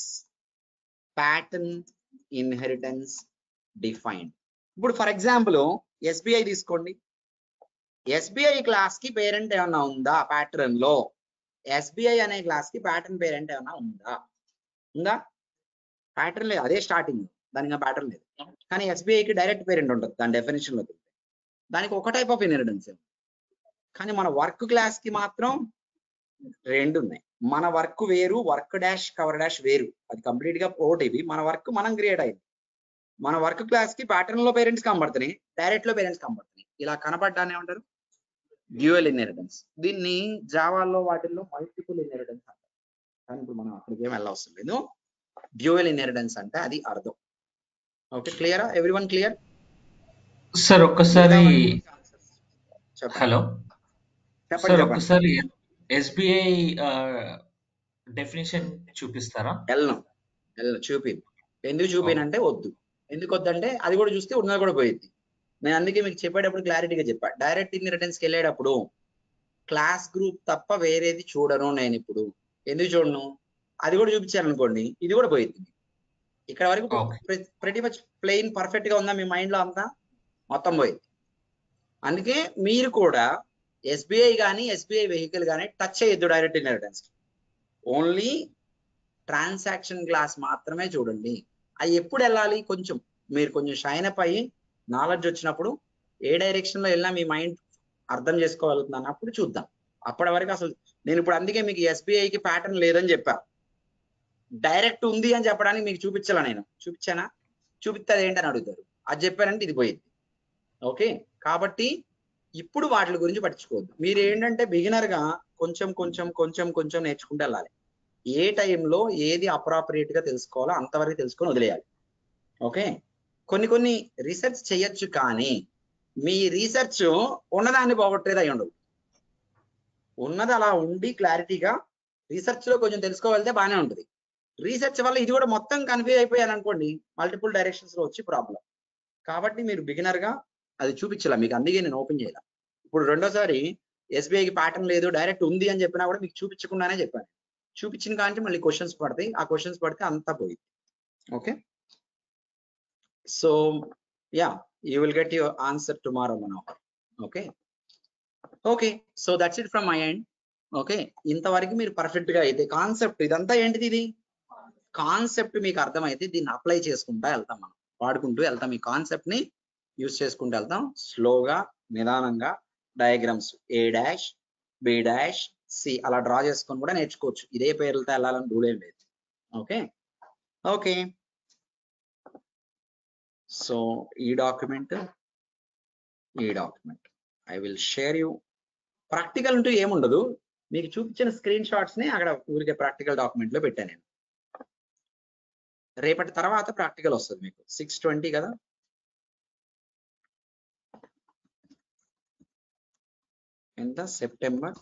pattern inheritance defined. ఇప్పుడు ఫర్ ఎగ్జాంపుల్ ఎస్బీఐ తీసుకోండి. ఎస్బీఐ క్లాస్ కి పేరెంట్ ఏమన్నా ఉందా? ప్యాటర్న్ లో ఎస్బీఐ అనే క్లాస్ కి ప్యాటర్న్ పేరెంట్ ఏమన్నా ఉందా? ఉందా? ప్యాటర్న్ లేదు, అదే స్టార్టింగ్, దానికి ప్యాటర్న్ లేదు. కానీ ఎస్బీఐకి డైరెక్ట్ పేరెంట్ ఉంటుంది దాని డెఫినేషన్ లో. దానికి ఒక టైప్ ఆఫ్ ఇన్హెరిటెన్స్. కానీ మన వర్క్ క్లాస్ కి మాత్రం రెండు ఉన్నాయి. మన వర్క్ వేరు, వర్క్ డాష్ కవర్ డాష్ వేరు, అది కంప్లీట్ గా పోటీ. ఇవి మన వర్క్ మనం క్రియేట్ అయింది. మన వర్క్ క్లాస్ కి ప్యాటర్న్ లో పేరెంట్స్ కనబడుతున్నాయి, డైరెక్ట్ లో పేరెంట్స్ కనబడుతున్నాయి. ఇలా కనపడ్డాన్ని ఏమంటారు? Dual inheritance. దీన్ని జావాలో వాటిల్లో మల్టిపుల్ ఇన్హెరిటెన్స్ అంటారు. కానీ ఇప్పుడు మనం అక్కడికి ఏం వెళ్ళవసరం లేదు. డ్యూయల్ ఇన్హెరిటెన్స్ అంటే అది అర్థం. ఓకే, క్లియరా? Everyone clear? సార్ ఒక్కసారి హలో చెప్పండి. సార్ ఒక్కసారి ఎస్బీఐ డెఫినేషన్ చూపిస్తారా? వెళ్ళను చూపి. ఎందుకు చూపినంటే వద్దు. ఎందుకు వద్దంటే అది కూడా చూస్తే ఉన్నది కూడా పోయింది. నేను అందుకే మీకు చెప్పేటప్పుడు క్లారిటీగా చెప్పా. డైరెక్ట్ ఇన్హెరిటెన్స్కి వెళ్ళేటప్పుడు క్లాస్ గ్రూప్ తప్ప వేరేది చూడను నేను. ఇప్పుడు ఎందుకు చూడను? అది కూడా చూపించాను అనుకోండి, ఇది కూడా పోయింది. ఇక్కడ వరకు ప్రతి మచ్ ప్లెయిన్ పర్ఫెక్ట్ గా ఉందా మీ మైండ్ లో? అంతా మొత్తం పోయింది. అందుకే మీరు కూడా ఎస్బీఐ కానీ ఎస్బీఐ వెహికల్ కానీ టచ్ చేయొద్దు direct inheritance. Only transaction class మాత్రమే చూడండి. అది ఎప్పుడు వెళ్ళాలి? కొంచెం మీరు కొంచెం షైన్ అప్ అయ్యి నాలెడ్జ్ వచ్చినప్పుడు, ఏ డైరెక్షన్ లో వెళ్ళినా మీ మైండ్ అర్థం చేసుకోగలుగుతుంది అన్నప్పుడు చూద్దాం. అప్పటి వరకు అసలు నేను ఇప్పుడు అందుకే మీకు ఎస్బీఐకి ప్యాటర్న్ లేదని చెప్పా. డైరెక్ట్ ఉంది అని చెప్పడానికి మీకు చూపించాలా? నేను చూపించానా? చూపిస్తే ఏంటని అడుగుతారు. అది చెప్పానంటే ఇది పోయింది. ఓకే, కాబట్టి ఇప్పుడు వాటి గురించి పట్టించుకోవద్దు. మీరు ఏంటంటే బిగినర్ గా కొంచెం కొంచెం కొంచెం కొంచెం నేర్చుకుంటూ వెళ్ళాలి. ఏ టైంలో ఏది అప్రాపరియేట్ గా తెలుసుకోవాలో అంతవరకు తెలుసుకొని వదిలేయాలి. ఓకే, కొన్ని రీసెర్చ్ చేయొచ్చు, కానీ మీ రీసెర్చ్ ఉన్నదాన్ని పోగొట్టేది అయి ఉండదు. ఉన్నది అలా ఉండి క్లారిటీగా రీసెర్చ్ లో కొంచెం తెలుసుకోగలిగితే బాగానే ఉంటుంది. రీసెర్చ్ వల్ల ఇది కూడా మొత్తం కన్ఫ్యూజ్ అయిపోయాను అనుకోండి, మల్టిపుల్ డైరెక్షన్స్ లో వచ్చి ప్రాబ్లం. కాబట్టి మీరు బిగినర్ గా అది చూపించాల మీకు, అందుకే నేను ఓపెన్ చేయాల. ఇప్పుడు రెండోసారి ఎస్బీఐకి ప్యాటర్న్ లేదు డైరెక్ట్ ఉంది అని చెప్పినా కూడా మీకు చూపించకుండానే చెప్పాను. చూపించిన కానీ మళ్ళీ క్వశ్చన్స్ పడతాయి, ఆ క్వశ్చన్స్ పడితే అంతా పోయింది. Okay, so yeah, you will get your answer tomorrow Manohar. Okay okay, so that's it from my end. Okay, ఇంతవరకు మీరు పర్ఫెక్ట్ గా అయితే కాన్సెప్ట్ ఇదంతా ఏంటిది? ఇది కాన్సెప్ట్ మీకు అర్థమైతే దీన్ని అప్లై చేసుకుంటా వెళ్తాం, మనం వాడుకుంటూ వెళ్తాం. ఈ కాన్సెప్ట్ ని యూజ్ చేసుకుంటూ వెళ్తాం స్లోగా, నిదానంగా. డయాగ్రామ్స్ ఏ డాష్ బి డాష్ సి అలా డ్రా చేసుకొని కూడా నేర్చుకోవచ్చు. ఇదే పేర్లతో వెళ్ళాలని రూల్ ఏం లేదు. ఓకే ఓకే, సో ఈ document I will share you. Practical అంటూ ఏముండదు, మీకు చూపించిన స్క్రీన్ షాట్స్ ని అక్కడ ఊరికే ప్రాక్టికల్ డాక్యుమెంట్ లో పెట్టాను నేను. రేపటి తర్వాత ప్రాక్టికల్ వస్తుంది మీకు 6:20 కదా. ఎంత? సెప్టెంబర్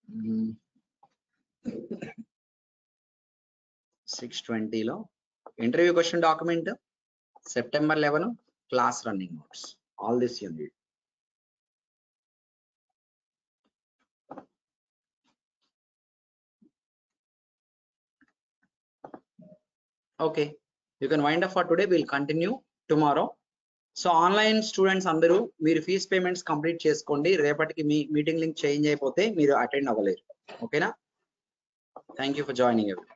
20. 6:20లో interview question document, September 11 class running notes, all this you need. Okay, you can wind up for today. We'll continue tomorrow. So online students అందరూ మీరు ఫీజ్ పేమెంట్స్ కంప్లీట్ చేసుకోండి. రేపటికి మీ మీటింగ్ లింక్ చేంజ్ అయిపోతే మీరు attend అవ్వలేరు. ఓకేనా? Thank you for joining every.